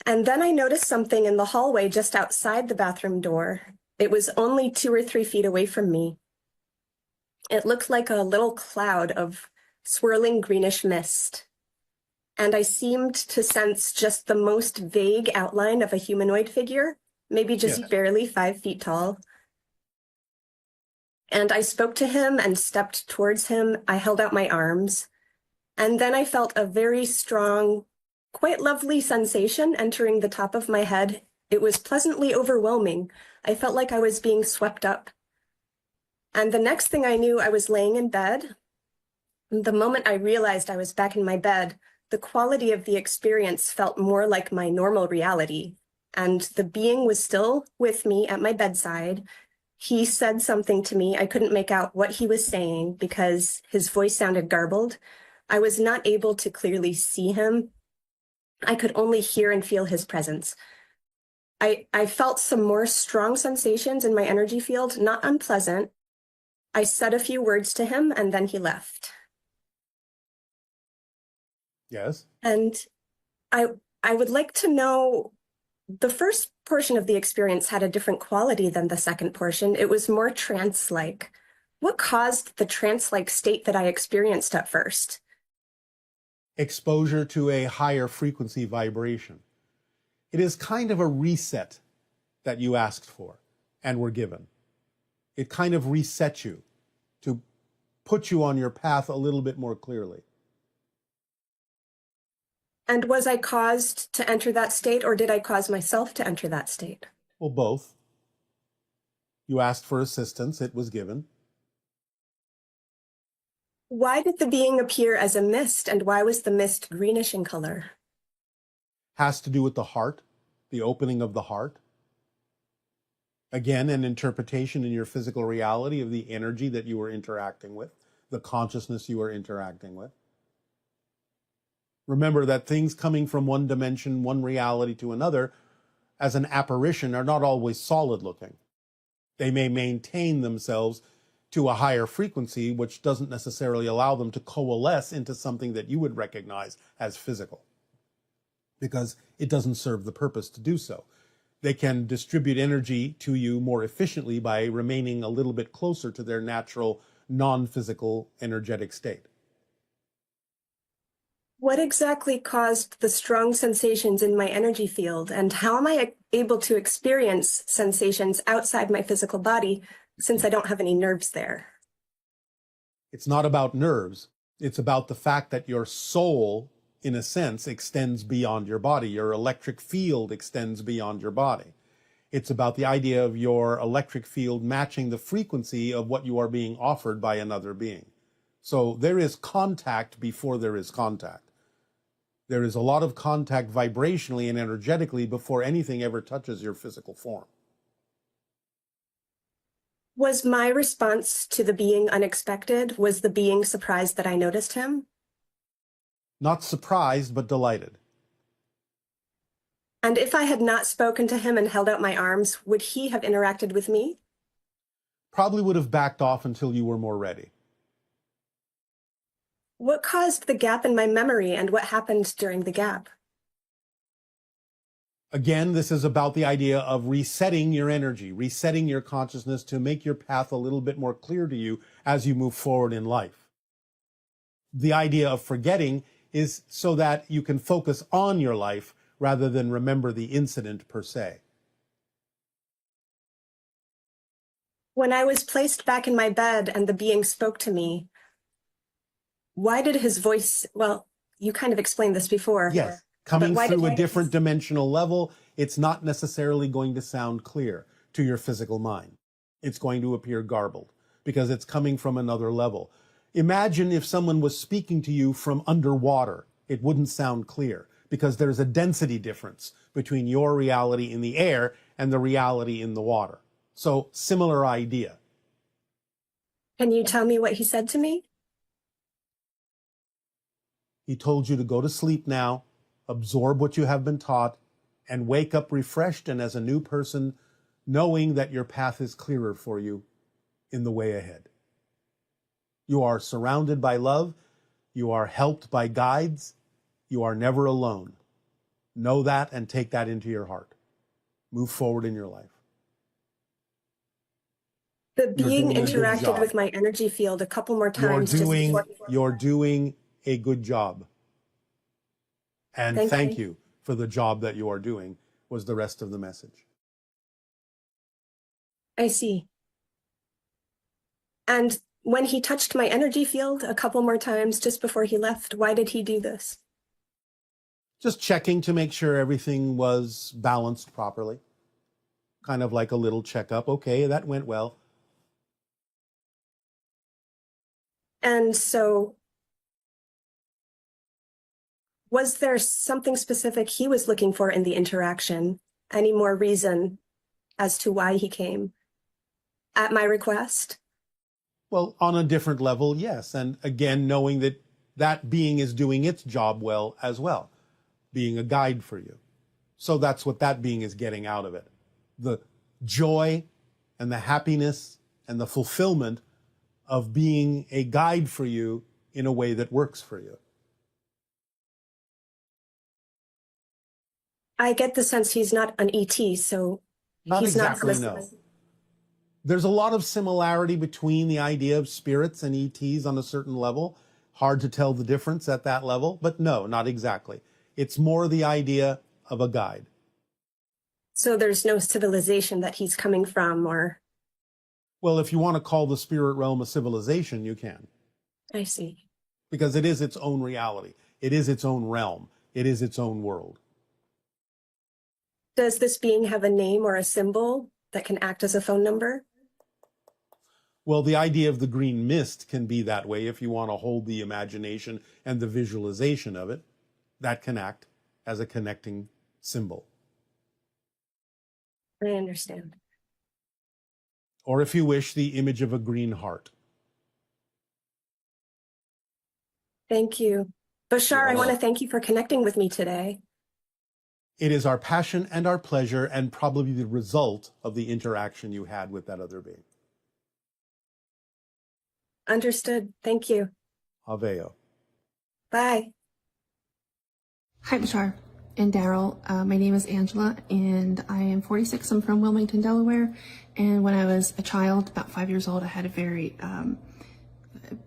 And then I noticed something in the hallway just outside the bathroom door. It was only 2 or 3 feet away from me. It looked like a little cloud of swirling greenish mist. And I seemed to sense just the most vague outline of a humanoid figure, maybe just Yes. barely 5 feet tall. And I spoke to him and stepped towards him. I held out my arms. And then I felt a very strong, quite lovely sensation entering the top of my head. It was pleasantly overwhelming. I felt like I was being swept up. And the next thing I knew, I was laying in bed. And the moment I realized I was back in my bed, the quality of the experience felt more like my normal reality. And the being was still with me at my bedside. He said something to me. I couldn't make out what he was saying because his voice sounded garbled. I was not able to clearly see him. I could only hear and feel his presence. I felt some more strong sensations in my energy field, not unpleasant. I said a few words to him and then he left. Yes. And I would like to know, the first portion of the experience had a different quality than the second portion. It was more trance-like. What caused the trance-like state that I experienced at first? Exposure to a higher frequency vibration. It is kind of a reset that you asked for and were given. It kind of resets you to put you on your path a little bit more clearly. And was I caused to enter that state, or did I cause myself to enter that state? Well, both. You asked for assistance, it was given. Why did the being appear as a mist, and why was the mist greenish in color? Has to do with the heart, the opening of the heart. Again, an interpretation in your physical reality of the energy that you were interacting with, the consciousness you were interacting with. Remember that things coming from one dimension, one reality to another, as an apparition, are not always solid looking. They may maintain themselves to a higher frequency, which doesn't necessarily allow them to coalesce into something that you would recognize as physical, because it doesn't serve the purpose to do so. They can distribute energy to you more efficiently by remaining a little bit closer to their natural, non-physical, energetic state. What exactly caused the strong sensations in my energy field, and how am I able to experience sensations outside my physical body since I don't have any nerves there? It's not about nerves. It's about the fact that your soul, in a sense, extends beyond your body. Your electric field extends beyond your body. It's about the idea of your electric field matching the frequency of what you are being offered by another being. So there is contact before there is contact. There is a lot of contact vibrationally and energetically before anything ever touches your physical form. Was my response to the being unexpected? Was the being surprised that I noticed him? Not surprised, but delighted. And if I had not spoken to him and held out my arms, would he have interacted with me? Probably would have backed off until you were more ready. What caused the gap in my memory, and what happened during the gap? Again, this is about the idea of resetting your energy, resetting your consciousness to make your path a little bit more clear to you as you move forward in life. The idea of forgetting is so that you can focus on your life rather than remember the incident per se. When I was placed back in my bed and the being spoke to me, why did his voice, well, you kind of explained this before. Yes, coming why through did- a different dimensional level, it's not necessarily going to sound clear to your physical mind. It's going to appear garbled because it's coming from another level. Imagine if someone was speaking to you from underwater. It wouldn't sound clear because there's a density difference between your reality in the air and the reality in the water. So, similar idea. Can you tell me what he said to me? He told you to go to sleep now, absorb what you have been taught, and wake up refreshed and as a new person, knowing that your path is clearer for you in the way ahead. You are surrounded by love. You are helped by guides. You are never alone. Know that and take that into your heart. Move forward in your life. The being doing a good interacted job. with my energy field a couple more You're times. doing a good job. And Thank thank you. you for the job that you are doing, was the rest of the message. I see. And when he touched my energy field a couple more times just before he left, why did he do this? Just checking to make sure everything was balanced properly. Kind of like a little checkup. Okay, that went well. And so, was there something specific he was looking for in the interaction? Any more reason as to why he came? At my request? Well, on a different level, yes. And again, knowing that that being is doing its job well as well, being a guide for you. So that's what that being is getting out of it. The joy and the happiness and the fulfillment of being a guide for you in a way that works for you. I get the sense he's not an ET, so Not he's exactly, not no. There's a lot of similarity between the idea of spirits and ETs on a certain level. Hard to tell the difference at that level, but no, not exactly. It's more the idea of a guide. So there's no civilization that he's coming from, or... Well, if you want to call the spirit realm a civilization, you can. I see. Because it is its own reality. It is its own realm. It is its own world. Does this being have a name or a symbol that can act as a phone number? Well, the idea of the green mist can be that way if you want to hold the imagination and the visualization of it. That can act as a connecting symbol. I understand. Or if you wish, the image of a green heart. Thank you. Bashar, I want to thank you for connecting with me today. It is our passion and our pleasure and probably the result of the interaction you had with that other being. Understood. Thank you. Aveo. Bye. Hi, Bashar. and Daryl. My name is Angela, and I am 46. I'm from Wilmington, Delaware. And when I was a child, about 5 years old, I had a very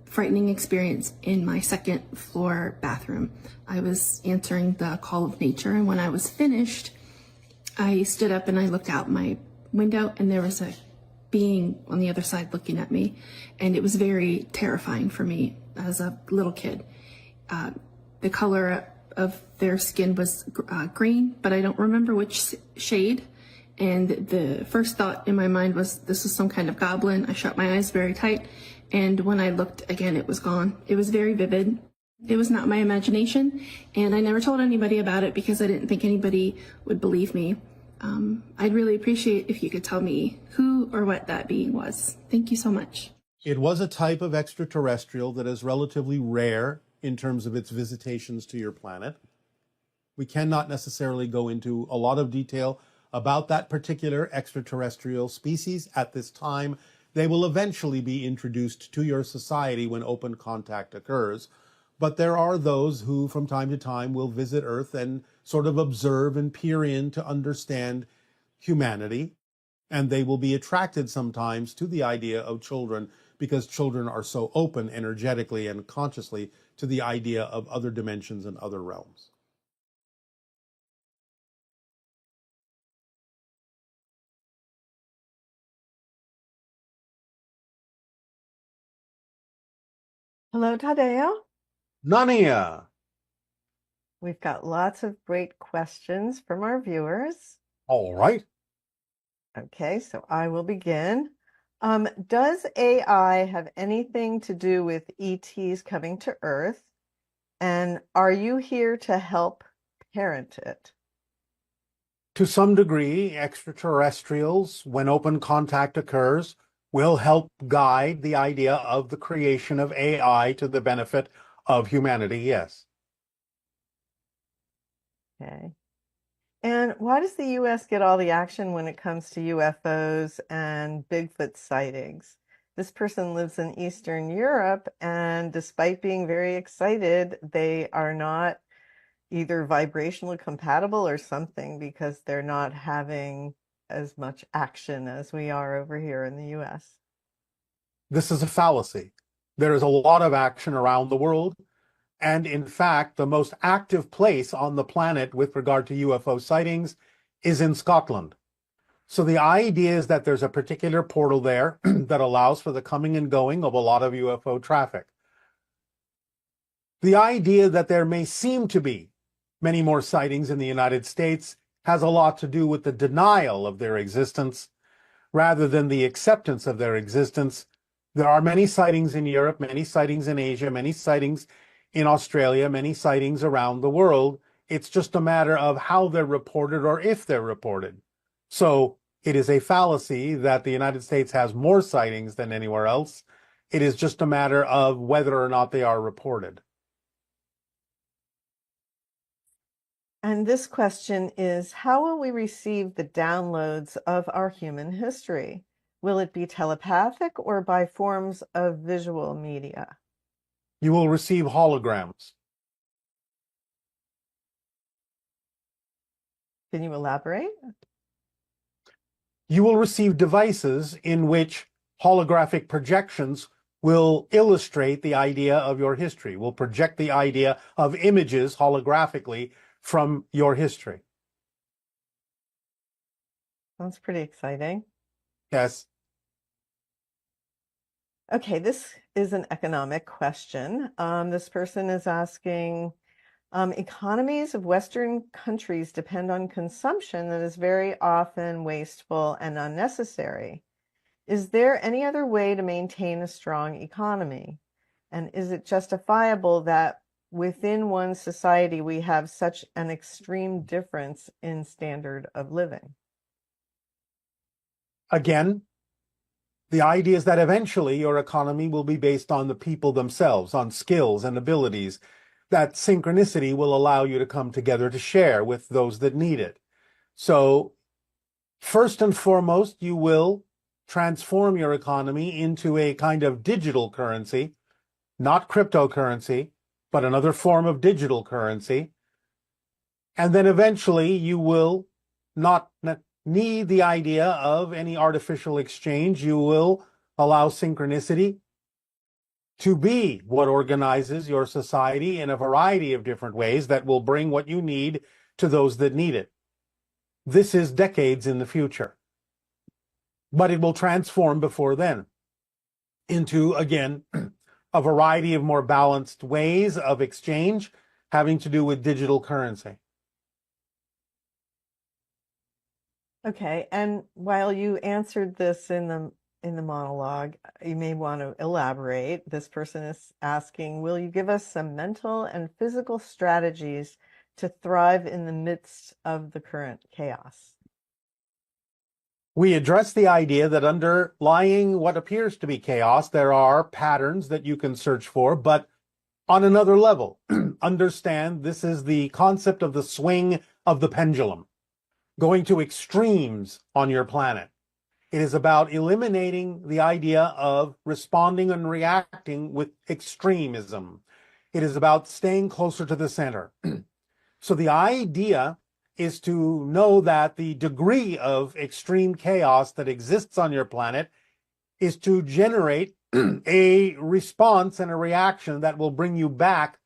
frightening experience in my second floor bathroom. I was answering the call of nature, and when I was finished, I stood up and I looked out my window, and there was a being on the other side looking at me, and it was very terrifying for me as a little kid. The color of their skin was green, but I don't remember which shade. And the first thought in my mind was, this is some kind of goblin. I shut my eyes very tight, and when I looked again, it was gone. It was very vivid. It was not my imagination, and I never told anybody about it because I didn't think anybody would believe me. I'd really appreciate if you could tell me who or what that being was. Thank you so much. It was a type of extraterrestrial that is relatively rare in terms of its visitations to your planet. We cannot necessarily go into a lot of detail about that particular extraterrestrial species at this time. They will eventually be introduced to your society when open contact occurs. But there are those who from time to time will visit Earth and sort of observe and peer in to understand humanity. And they will be attracted sometimes to the idea of children because children are so open energetically and consciously to the idea of other dimensions and other realms. Hello, Tadeo. Nania! We've got lots of great questions from our viewers. All right. Okay, so I will begin. Does AI have anything to do with ETs coming to Earth? And are you here to help parent it? To some degree, extraterrestrials, when open contact occurs, will help guide the idea of the creation of AI to the benefit of humanity, yes. Okay. And why does the U.S. get all the action when it comes to UFOs and Bigfoot sightings? This person lives in Eastern Europe, and despite being very excited, they are not either vibrationally compatible or something because they're not having as much action as we are over here in the U.S. This is a fallacy. There is a lot of action around the world. And in fact, the most active place on the planet with regard to UFO sightings is in Scotland. So the idea is that there's a particular portal there that allows for the coming and going of a lot of UFO traffic. The idea that there may seem to be many more sightings in the United States has a lot to do with the denial of their existence rather than the acceptance of their existence. There are many sightings in Europe, many sightings in Asia, many sightings in Australia, many sightings around the world. It's just a matter of how they're reported or if they're reported. So it is a fallacy that the United States has more sightings than anywhere else. It is just a matter of whether or not they are reported. And this question is, how will we receive the downloads of our human history? Will it be telepathic or by forms of visual media? You will receive holograms. Can you elaborate? You will receive devices in which holographic projections will illustrate the idea of your history, will project the idea of images holographically from your history. Sounds pretty exciting. Yes. Okay, this is an economic question. This person is asking, economies of Western countries depend on consumption that is very often wasteful and unnecessary. Is there any other way to maintain a strong economy? And is it justifiable that within one society we have such an extreme difference in standard of living? Again, the idea is that eventually your economy will be based on the people themselves, on skills and abilities. That synchronicity will allow you to come together to share with those that need it. So first and foremost, you will transform your economy into a kind of digital currency, not cryptocurrency, but another form of digital currency. And then eventually you will not need the idea of any artificial exchange. You will allow synchronicity to be what organizes your society in a variety of different ways that will bring what you need to those that need it. This is decades in the future, but it will transform before then into, again, a variety of more balanced ways of exchange having to do with digital currency. Okay, and while you answered this in the monologue, you may want to elaborate. This person is asking, will you give us some mental and physical strategies to thrive in the midst of the current chaos? We address the idea that underlying what appears to be chaos, there are patterns that you can search for, but on another level. Understand this is the concept of the swing of the pendulum, going to extremes on your planet. It is about eliminating the idea of responding and reacting with extremism. It is about staying closer to the center. So the idea is to know that the degree of extreme chaos that exists on your planet is to generate a response and a reaction that will bring you back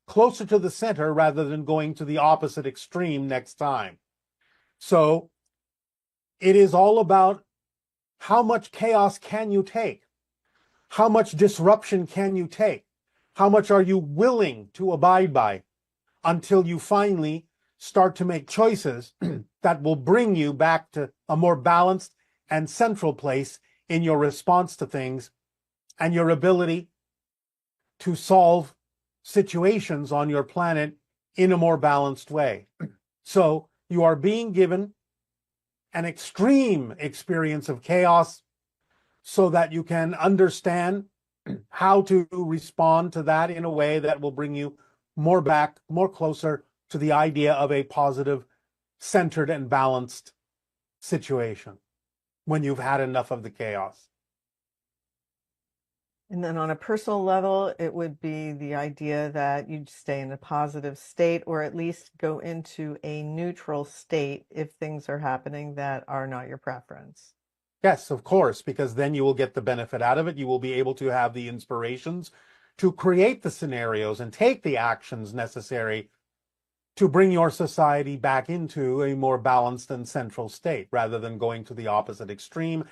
closer to the center rather than going to the opposite extreme next time. So it is all about how much chaos can you take? How much disruption can you take? How much are you willing to abide by until you finally start to make choices that will bring you back to a more balanced and central place in your response to things and your ability to solve situations on your planet in a more balanced way. So you are being given an extreme experience of chaos so that you can understand how to respond to that in a way that will bring you more back, more closer to the idea of a positive, centered, and balanced situation when you've had enough of the chaos. And then on a personal level, it would be the idea that you'd stay in a positive state or at least go into a neutral state if things are happening that are not your preference. Yes, of course, because then you will get the benefit out of it. You will be able to have the inspirations to create the scenarios and take the actions necessary to bring your society back into a more balanced and central state rather than going to the opposite extreme,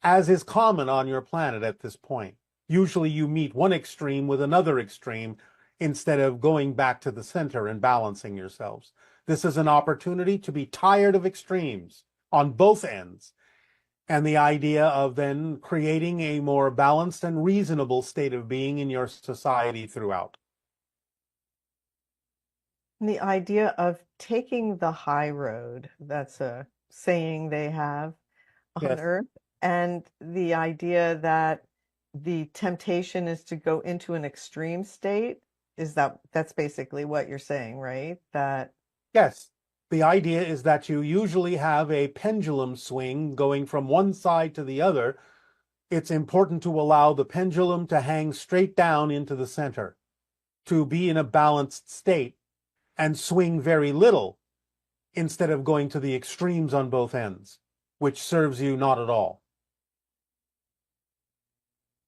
as is common on your planet at this point. Usually you meet one extreme with another extreme instead of going back to the center and balancing yourselves. This is an opportunity to be tired of extremes on both ends, and the idea of then creating a more balanced and reasonable state of being in your society throughout. And the idea of taking the high road, that's a saying they have on Yes. Earth, and the idea that the temptation is to go into an extreme state, that's basically what you're saying, right? That Yes. The idea is that you usually have a pendulum swing going from one side to the other. It's important to allow the pendulum to hang straight down into the center, to be in a balanced state and swing very little instead of going to the extremes on both ends, which serves you not at all.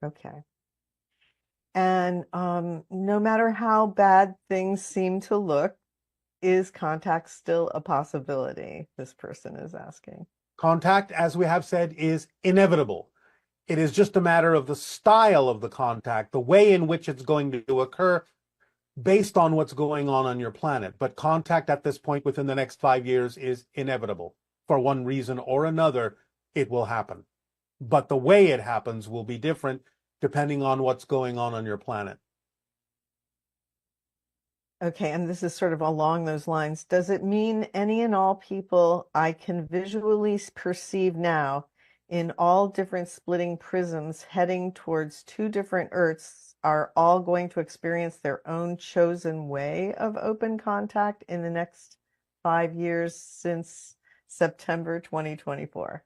okay. And no matter how bad things seem to look, is contact still a possibility? This person is asking. Contact, as we have said, is inevitable. It is just a matter of the style of the contact, the way in which it's going to occur based on what's going on your planet. But contact at this point within the next 5 years is inevitable. For one reason or another, it will happen. But the way it happens will be different depending on what's going on your planet. Okay, and this is sort of along those lines. Does it mean any and all people I can visually perceive now in all different splitting prisms heading towards two different Earths are all going to experience their own chosen way of open contact in the next 5 years since September 2024?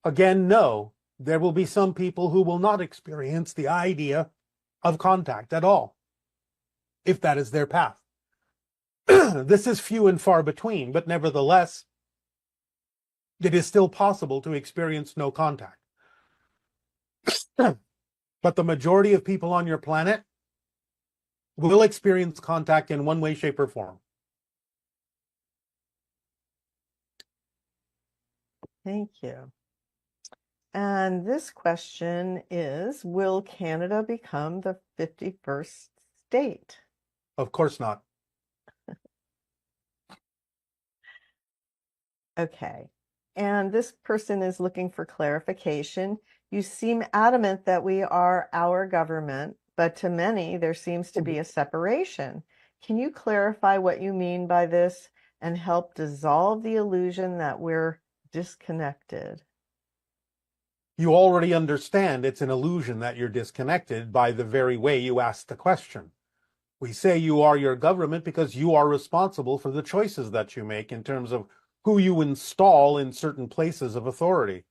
Again, no. There will be some people who will not experience the idea of contact at all, if that is their path. This is few and far between, but nevertheless, it is still possible to experience no contact. But the majority of people on your planet will experience contact in one way, shape, or form. Thank you. And this question is, will Canada become the 51st state? Of course not. Okay. And this person is looking for clarification. You seem adamant that we are our government, but to many, there seems to be a separation. Can you clarify what you mean by this and help dissolve the illusion that we're disconnected? You already understand it's an illusion that you're disconnected by the very way you asked the question. We say you are your government because you are responsible for the choices that you make in terms of who you install in certain places of authority.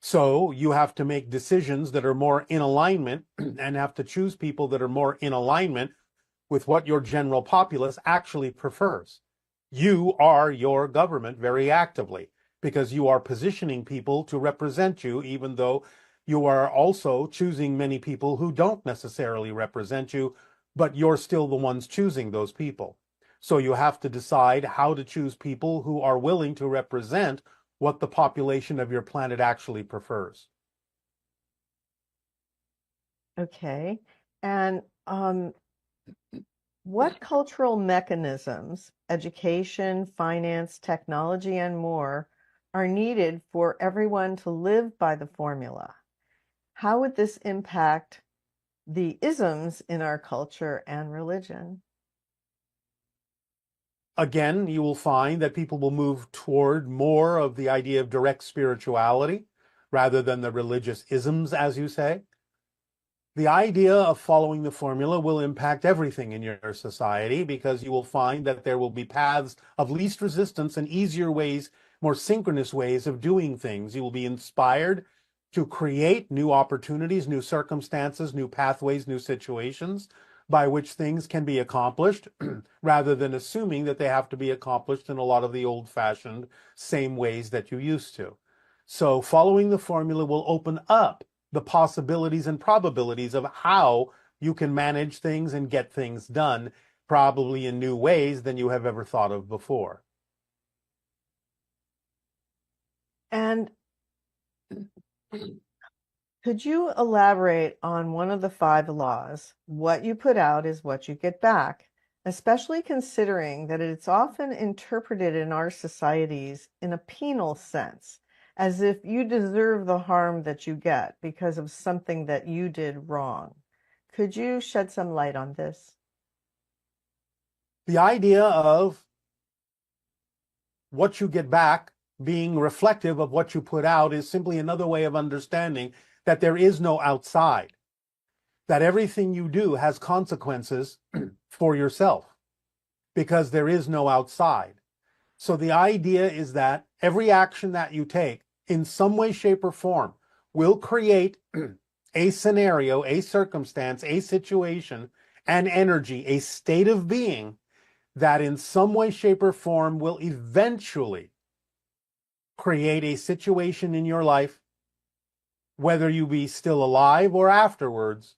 So you have to make decisions that are more in alignment and have to choose people that are more in alignment with what your general populace actually prefers. You are your government very actively because you are positioning people to represent you, even though you are also choosing many people who don't necessarily represent you, but you're still the ones choosing those people. So you have to decide how to choose people who are willing to represent what the population of your planet actually prefers. Okay. And what cultural mechanisms, education, finance, technology, and more, are needed for everyone to live by the formula? How would this impact the isms in our culture and religion? Again, you will find that people will move toward more of the idea of direct spirituality rather than the religious isms, as you say. The idea of following the formula will impact everything in your society because you will find that there will be paths of least resistance and easier ways, more synchronous ways of doing things. You will be inspired to create new opportunities, new circumstances, new pathways, new situations by which things can be accomplished rather than assuming that they have to be accomplished in a lot of the old-fashioned same ways that you used to. So following the formula will open up the possibilities and probabilities of how you can manage things and get things done, probably in new ways than you have ever thought of before. And could you elaborate on one of the 5 laws? What you put out is what you get back, especially considering that it's often interpreted in our societies in a penal sense, as if you deserve the harm that you get because of something that you did wrong. Could you shed some light on this? The idea of what you get back being reflective of what you put out is simply another way of understanding that there is no outside, that everything you do has consequences for yourself because there is no outside. So the idea is that every action that you take in some way, shape, or form will create a scenario, a circumstance, a situation, an energy, a state of being that in some way, shape, or form will eventually create a situation in your life, whether you be still alive or afterwards,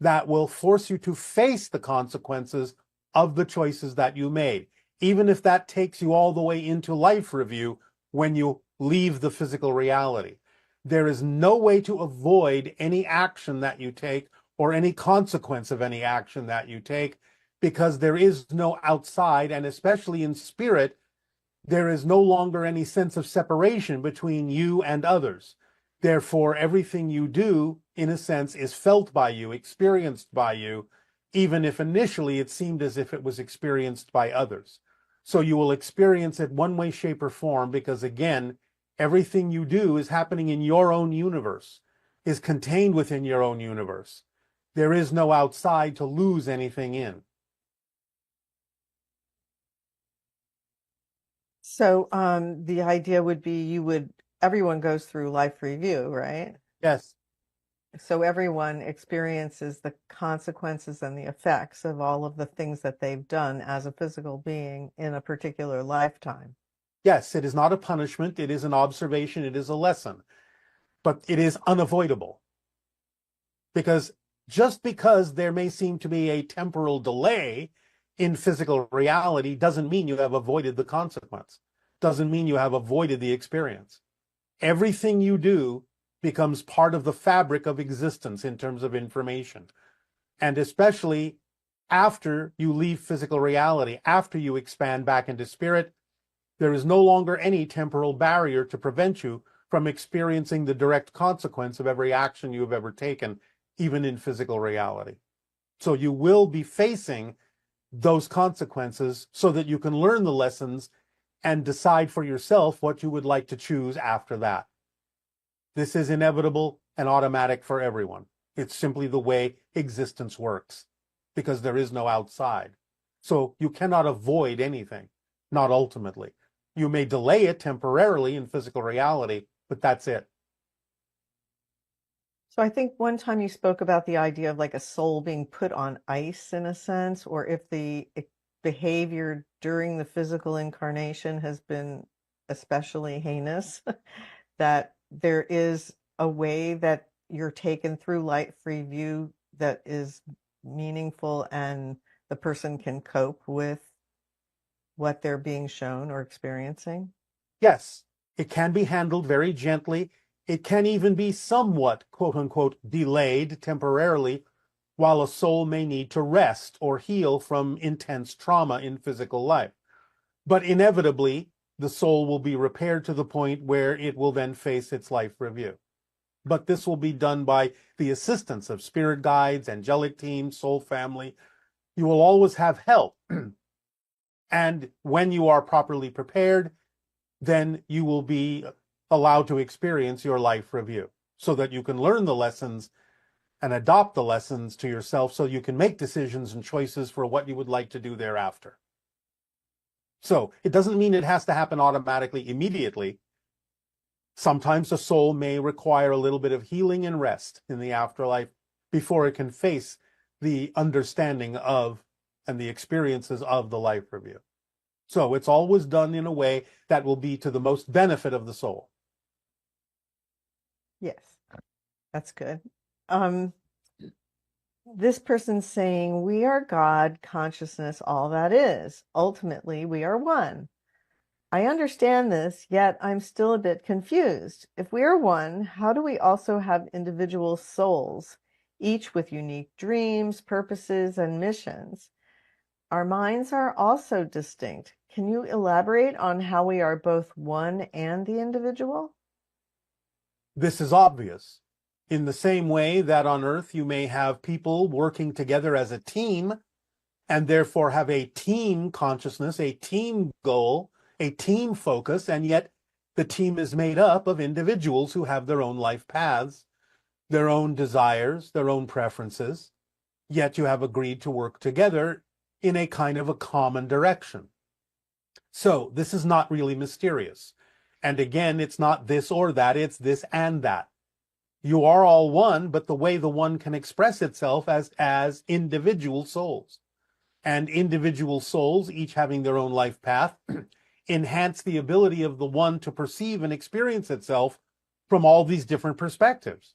that will force you to face the consequences of the choices that you made, even if that takes you all the way into life review when you leave the physical reality. There is no way to avoid any action that you take or any consequence of any action that you take because there is no outside, and especially in spirit, there is no longer any sense of separation between you and others. Therefore, everything you do, in a sense, is felt by you, experienced by you, even if initially it seemed as if it was experienced by others. So you will experience it one way, shape, or form because, again, everything you do is happening in your own universe, is contained within your own universe. There is no outside to lose anything in. So the idea would be everyone goes through life review, right? Yes. So everyone experiences the consequences and the effects of all of the things that they've done as a physical being in a particular lifetime. Yes, it is not a punishment. It is an observation. It is a lesson. But it is unavoidable. Because just because there may seem to be a temporal delay in physical reality doesn't mean you have avoided the consequence. Doesn't mean you have avoided the experience. Everything you do becomes part of the fabric of existence in terms of information. And especially after you leave physical reality, after you expand back into spirit, there is no longer any temporal barrier to prevent you from experiencing the direct consequence of every action you have ever taken, even in physical reality. So you will be facing those consequences so that you can learn the lessons and decide for yourself what you would like to choose after that. This is inevitable and automatic for everyone. It's simply the way existence works, because there is no outside. So you cannot avoid anything, not ultimately. You may delay it temporarily in physical reality, but that's it. So I think one time you spoke about the idea of like a soul being put on ice in a sense, or if the behavior during the physical incarnation has been especially heinous, that there is a way that you're taken through light free view that is meaningful and the person can cope with what they're being shown or experiencing? Yes, it can be handled very gently. It can even be somewhat, quote unquote, delayed temporarily, while a soul may need to rest or heal from intense trauma in physical life. But inevitably, the soul will be repaired to the point where it will then face its life review. But this will be done by the assistance of spirit guides, angelic teams, soul family. You will always have help. And when you are properly prepared, then you will be allowed to experience your life review so that you can learn the lessons and adopt the lessons to yourself so you can make decisions and choices for what you would like to do thereafter. So it doesn't mean it has to happen automatically immediately. Sometimes the soul may require a little bit of healing and rest in the afterlife before it can face the understanding of and the experiences of the life review. So it's always done in a way that will be to the most benefit of the soul. Yes, that's good. This person's saying, we are God, consciousness, all that is. Ultimately, we are one. I understand this, yet I'm still a bit confused. If we are one, how do we also have individual souls, each with unique dreams, purposes, and missions? Our minds are also distinct. Can you elaborate on how we are both one and the individual? This is obvious. In the same way that on Earth you may have people working together as a team and therefore have a team consciousness, a team goal, a team focus, and yet the team is made up of individuals who have their own life paths, their own desires, their own preferences, yet you have agreed to work together in a kind of a common direction. So this is not really mysterious. And again, it's not this or that, it's this and that. You are all one, but the way the one can express itself as individual souls. And individual souls, each having their own life path, enhance the ability of the one to perceive and experience itself from all these different perspectives.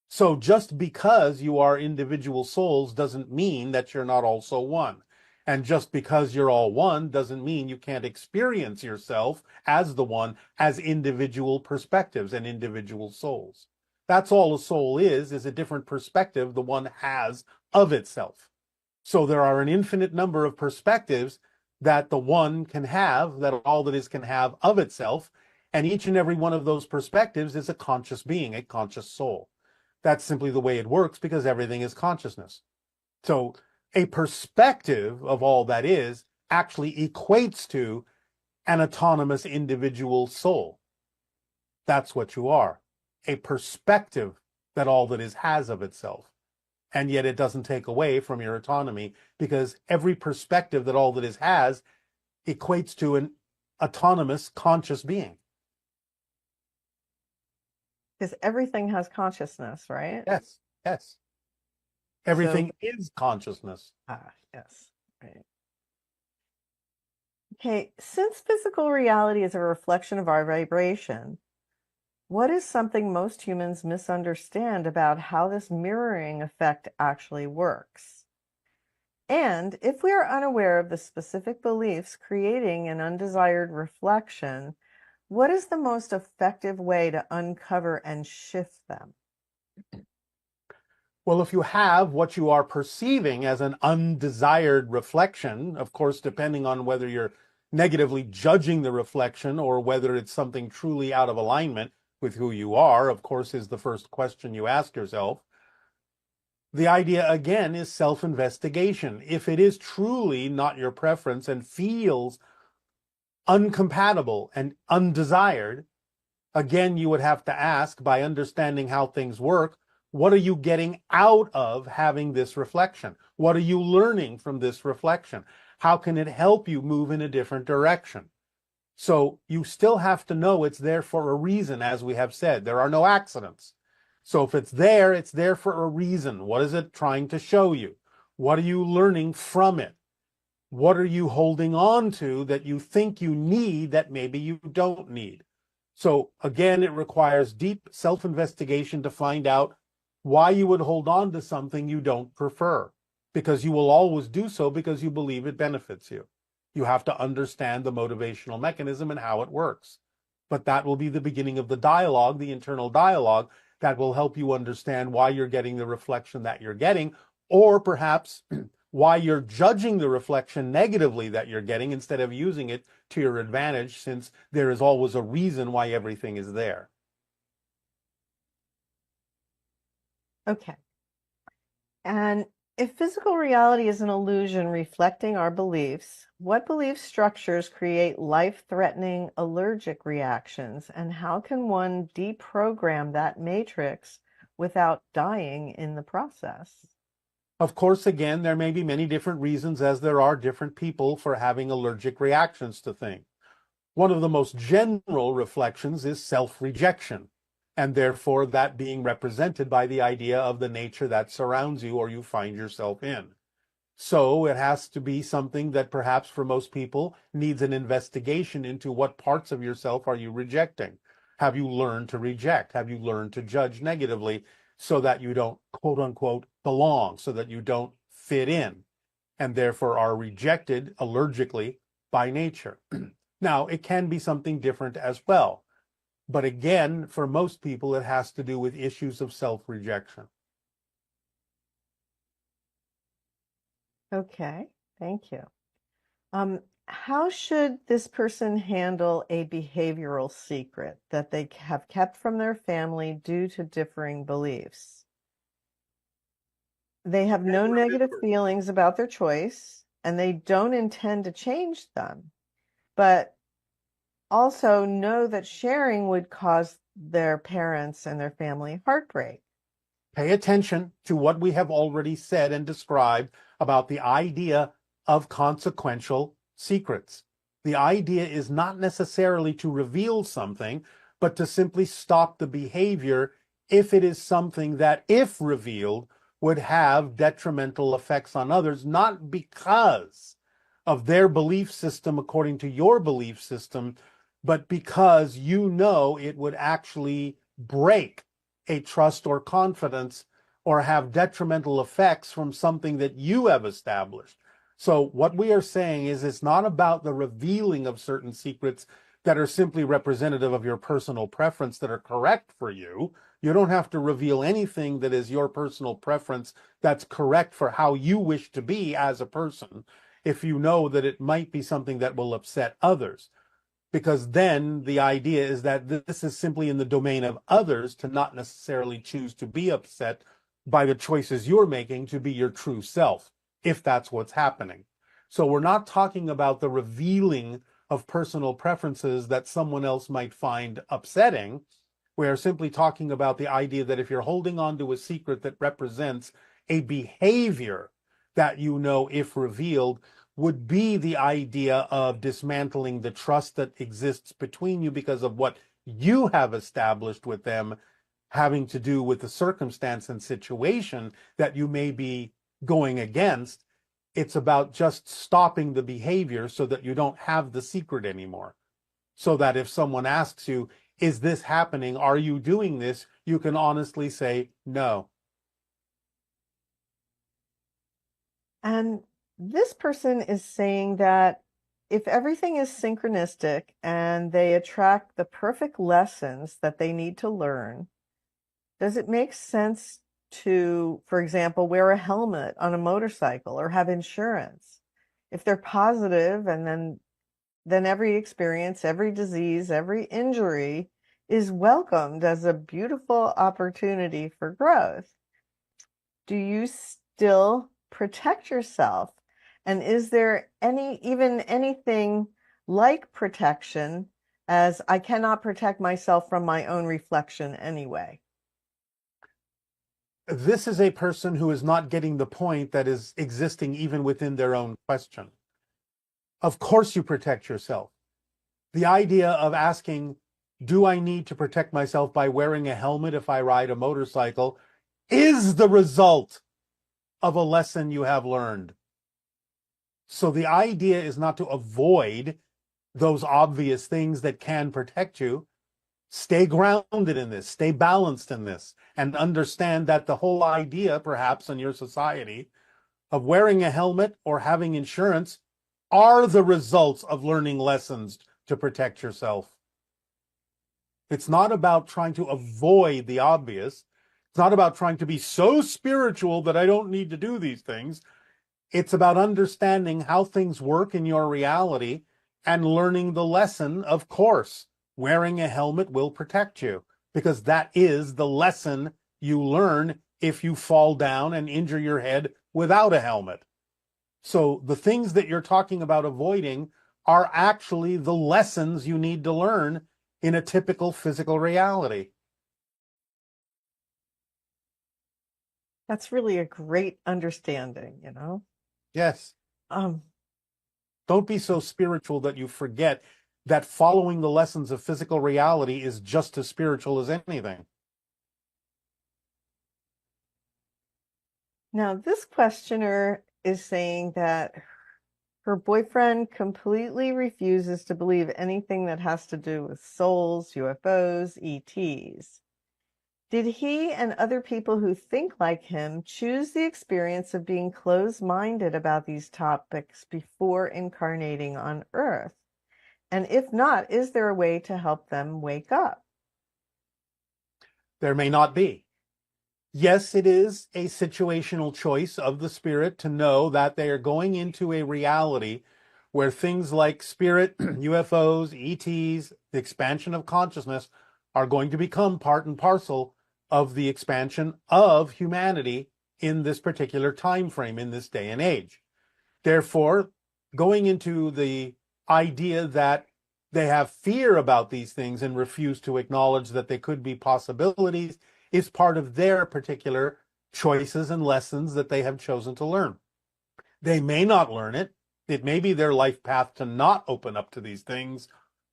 So just because you are individual souls doesn't mean that you're not also one. And just because you're all one doesn't mean you can't experience yourself as the one, as individual perspectives and individual souls. That's all a soul is a different perspective the one has of itself. So there are an infinite number of perspectives that the one can have, that all that is can have of itself, and each and every one of those perspectives is a conscious being, a conscious soul. That's simply the way it works because everything is consciousness. So a perspective of all that is actually equates to an autonomous individual soul. That's what you are, a perspective that all that is has of itself. And yet it doesn't take away from your autonomy because every perspective that all that is has equates to an autonomous conscious being. Because everything has consciousness, right? Yes, yes. Everything is consciousness. Yes, right. Okay, since physical reality is a reflection of our vibration, what is something most humans misunderstand about how this mirroring effect actually works? And if we are unaware of the specific beliefs creating an undesired reflection, what is the most effective way to uncover and shift them? Well, if you have what you are perceiving as an undesired reflection, of course, depending on whether you're negatively judging the reflection or whether it's something truly out of alignment with who you are, of course, is the first question you ask yourself. The idea, again, is self-investigation. If it is truly not your preference and feels uncompatible and undesired, again, you would have to ask, by understanding how things work, what are you getting out of having this reflection? What are you learning from this reflection? How can it help you move in a different direction? So you still have to know it's there for a reason, as we have said. There are no accidents. So if it's there for a reason. What is it trying to show you? What are you learning from it? What are you holding on to that you think you need that maybe you don't need? So again, it requires deep self-investigation to find out why you would hold on to something you don't prefer, because you will always do so because you believe it benefits you. You have to understand the motivational mechanism and how it works. But that will be the beginning of the dialogue, the internal dialogue, that will help you understand why you're getting the reflection that you're getting, or perhaps why you're judging the reflection negatively that you're getting instead of using it to your advantage, since there is always a reason why everything is there. Okay. And if physical reality is an illusion reflecting our beliefs, what belief structures create life-threatening allergic reactions, and how can one deprogram that matrix without dying in the process? Of course, again, there may be many different reasons, as there are different people, for having allergic reactions to things. One of the most general reflections is self-rejection, and therefore that being represented by the idea of the nature that surrounds you or you find yourself in. So it has to be something that perhaps for most people needs an investigation into what parts of yourself are you rejecting. Have you learned to reject? Have you learned to judge negatively so that you don't, quote unquote, belong, so that you don't fit in, and therefore are rejected allergically by nature? Now, it can be something different as well. But again, for most people, it has to do with issues of self-rejection. Okay, thank you. How should this person handle a behavioral secret that they have kept from their family due to differing beliefs? They have no negative feelings about their choice, and they don't intend to change them, but also know that sharing would cause their parents and their family heartbreak. Pay attention to what we have already said and described about the idea of consequential secrets. The idea is not necessarily to reveal something, but to simply stop the behavior if it is something that, if revealed, would have detrimental effects on others, not because of their belief system according to your belief system, but because you know it would actually break a trust or confidence or have detrimental effects from something that you have established. So what we are saying is it's not about the revealing of certain secrets that are simply representative of your personal preference that are correct for you. You don't have to reveal anything that is your personal preference that's correct for how you wish to be as a person, if you know that it might be something that will upset others. Because then the idea is that this is simply in the domain of others to not necessarily choose to be upset by the choices you're making to be your true self, if that's what's happening. So we're not talking about the revealing of personal preferences that someone else might find upsetting. We're simply talking about the idea that if you're holding on to a secret that represents a behavior that you know, if revealed, would be the idea of dismantling the trust that exists between you because of what you have established with them, having to do with the circumstance and situation that you may be going against. It's about just stopping the behavior so that you don't have the secret anymore. So that if someone asks you, is this happening? Are you doing this? You can honestly say no. And this person is saying that if everything is synchronistic and they attract the perfect lessons that they need to learn, does it make sense to, for example, wear a helmet on a motorcycle or have insurance? If they're positive, and then every experience, every disease, every injury is welcomed as a beautiful opportunity for growth. Do you still protect yourself? And is there anything like protection, as I cannot protect myself from my own reflection anyway? This is a person who is not getting the point that is existing even within their own question. Of course you protect yourself. The idea of asking, do I need to protect myself by wearing a helmet if I ride a motorcycle, is the result of a lesson you have learned. So the idea is not to avoid those obvious things that can protect you. Stay grounded in this, stay balanced in this, and understand that the whole idea, perhaps in your society, of wearing a helmet or having insurance are the results of learning lessons to protect yourself. It's not about trying to avoid the obvious. It's not about trying to be so spiritual that I don't need to do these things. It's about understanding how things work in your reality and learning the lesson. Of course, wearing a helmet will protect you, because that is the lesson you learn if you fall down and injure your head without a helmet. So the things that you're talking about avoiding are actually the lessons you need to learn in a typical physical reality. That's really a great understanding, you know? Yes. Don't be so spiritual that you forget that following the lessons of physical reality is just as spiritual as anything. Now, this questioner is saying that her boyfriend completely refuses to believe anything that has to do with souls, UFOs, ETs. Did he and other people who think like him choose the experience of being closed-minded about these topics before incarnating on Earth? And if not, is there a way to help them wake up? There may not be. Yes, it is a situational choice of the spirit to know that they are going into a reality where things like spirit, UFOs, ETs, the expansion of consciousness are going to become part and parcel of the expansion of humanity in this particular time frame, in this day and age. Therefore, going into the idea that they have fear about these things and refuse to acknowledge that they could be possibilities is part of their particular choices and lessons that they have chosen to learn. They may not learn it. It may be their life path to not open up to these things,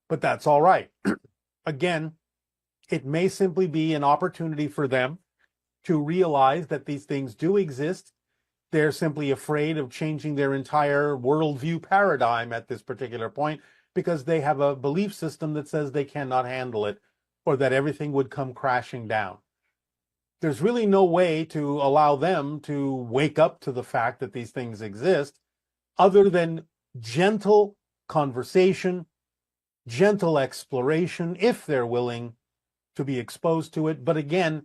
but that's all right. Again, it may simply be an opportunity for them to realize that these things do exist. They're simply afraid of changing their entire worldview paradigm at this particular point because they have a belief system that says they cannot handle it or that everything would come crashing down. There's really no way to allow them to wake up to the fact that these things exist other than gentle conversation, gentle exploration, if they're willing to be exposed to it. But again,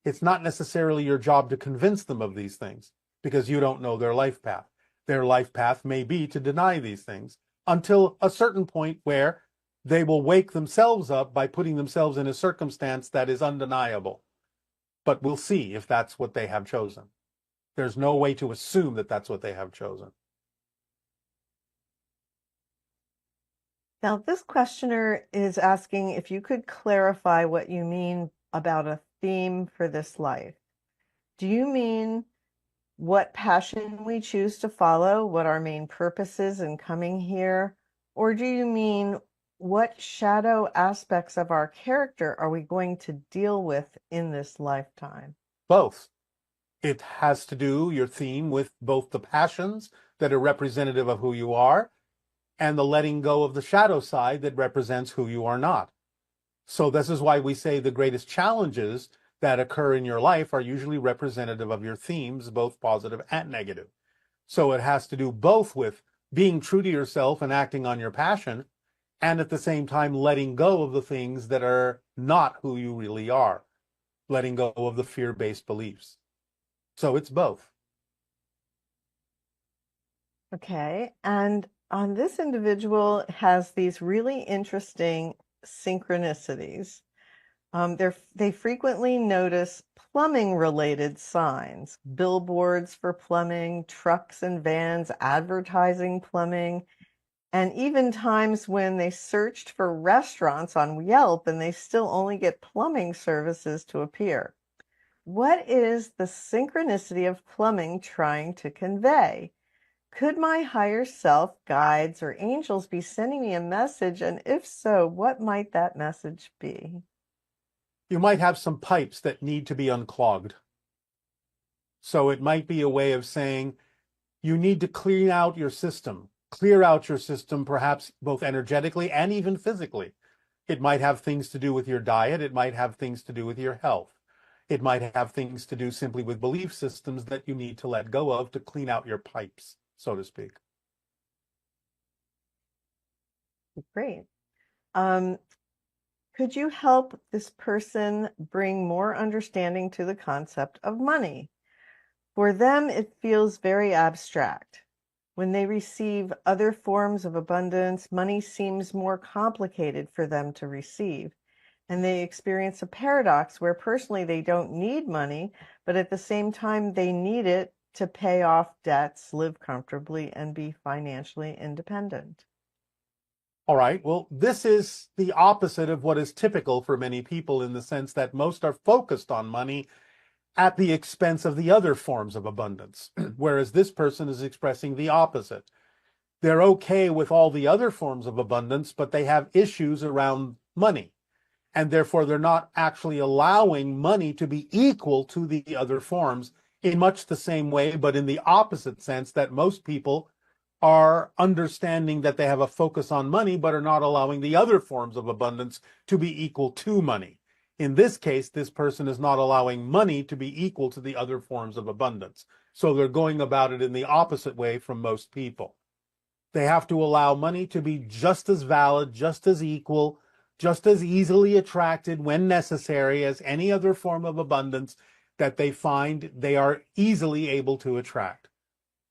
it's not necessarily your job to convince them of these things because you don't know their life path. Their life path may be to deny these things until a certain point where they will wake themselves up by putting themselves in a circumstance that is undeniable. But we'll see if that's what they have chosen. There's no way to assume that that's what they have chosen. Now, this questioner is asking if you could clarify what you mean about a theme for this life. Do you mean what passion we choose to follow, what our main purpose is in coming here? Or do you mean what shadow aspects of our character are we going to deal with in this lifetime? Both. It has to do, your theme, with both the passions that are representative of who you are and the letting go of the shadow side that represents who you are not. So this is why we say the greatest challenges that occur in your life are usually representative of your themes, both positive and negative. So it has to do both with being true to yourself and acting on your passion, and at the same time letting go of the things that are not who you really are, letting go of the fear-based beliefs. So it's both. Okay. And this individual has these really interesting synchronicities. They frequently notice plumbing related signs, billboards for plumbing, trucks and vans advertising plumbing, and even times when they searched for restaurants on Yelp and they still only get plumbing services to appear. What is the synchronicity of plumbing trying to convey? Could my higher self, guides, or angels be sending me a message? And if so, what might that message be? You might have some pipes that need to be unclogged. So it might be a way of saying you need to clean out your system. Clear out your system, perhaps both energetically and even physically. It might have things to do with your diet. It might have things to do with your health. It might have things to do simply with belief systems that you need to let go of to clean out your pipes, so to speak. Great. Could you help this person bring more understanding to the concept of money? For them, it feels very abstract. When they receive other forms of abundance, money seems more complicated for them to receive. And they experience a paradox where personally they don't need money, but at the same time they need it to pay off debts, live comfortably, and be financially independent. All right, well, this is the opposite of what is typical for many people, in the sense that most are focused on money at the expense of the other forms of abundance, whereas this person is expressing the opposite. They're okay with all the other forms of abundance, but they have issues around money, and therefore they're not actually allowing money to be equal to the other forms in much the same way, but in the opposite sense, that most people are understanding that they have a focus on money, but are not allowing the other forms of abundance to be equal to money. In this case, this person is not allowing money to be equal to the other forms of abundance. So they're going about it in the opposite way from most people. They have to allow money to be just as valid, just as equal, just as easily attracted when necessary as any other form of abundance that they find they are easily able to attract.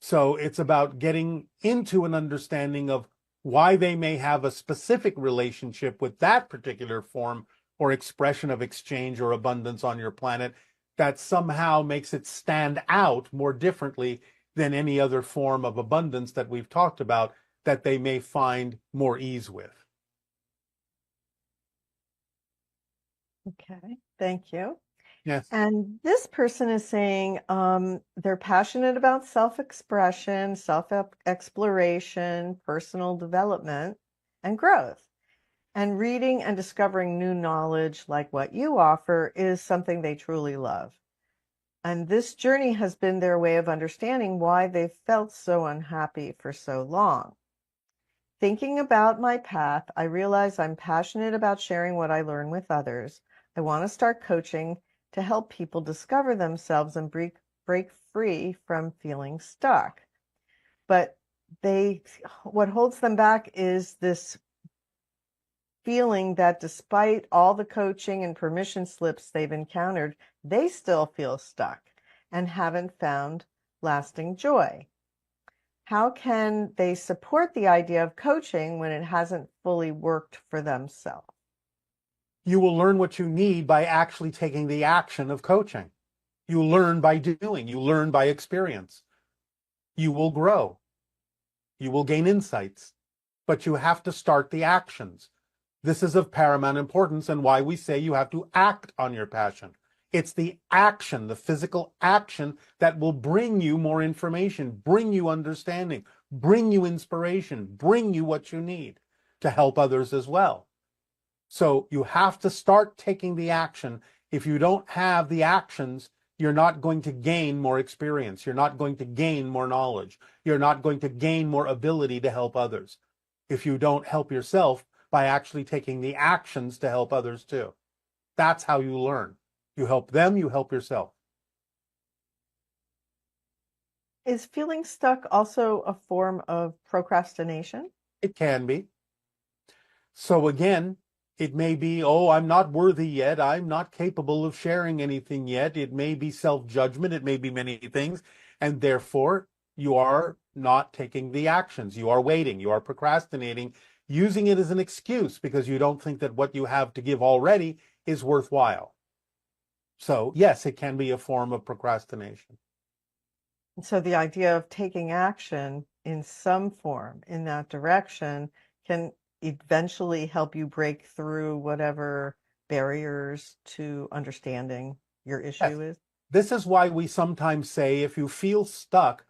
So it's about getting into an understanding of why they may have a specific relationship with that particular form or expression of exchange or abundance on your planet that somehow makes it stand out more differently than any other form of abundance that we've talked about that they may find more ease with. Okay, thank you. Yes. And this person is saying they're passionate about self-expression, self-exploration, personal development, and growth. And reading and discovering new knowledge like what you offer is something they truly love. And this journey has been their way of understanding why they've felt so unhappy for so long. Thinking about my path, I realize I'm passionate about sharing what I learn with others. I want to start coaching to help people discover themselves and break free from feeling stuck. But what holds them back is this feeling that despite all the coaching and permission slips they've encountered, they still feel stuck and haven't found lasting joy. How can they support the idea of coaching when it hasn't fully worked for themselves? You will learn what you need by actually taking the action of coaching. You learn by doing. You learn by experience. You will grow. You will gain insights. But you have to start the actions. This is of paramount importance, and why we say you have to act on your passion. It's the action, the physical action, that will bring you more information, bring you understanding, bring you inspiration, bring you what you need. to help others as well. So you have to start taking the action. If you don't have the actions, you're not going to gain more experience. You're not going to gain more knowledge. You're not going to gain more ability to help others if you don't help yourself by actually taking the actions to help others too. That's how you learn. You help them, you help yourself. Is feeling stuck also a form of procrastination? It can be. So again, it may be, oh, I'm not worthy yet. I'm not capable of sharing anything yet. It may be self-judgment. It may be many things. And therefore, you are not taking the actions. You are waiting. You are procrastinating, using it as an excuse because you don't think that what you have to give already is worthwhile. So yes, it can be a form of procrastination. So the idea of taking action in some form in that direction can eventually help you break through whatever barriers to understanding your issue is. This is why we sometimes say if you feel stuck,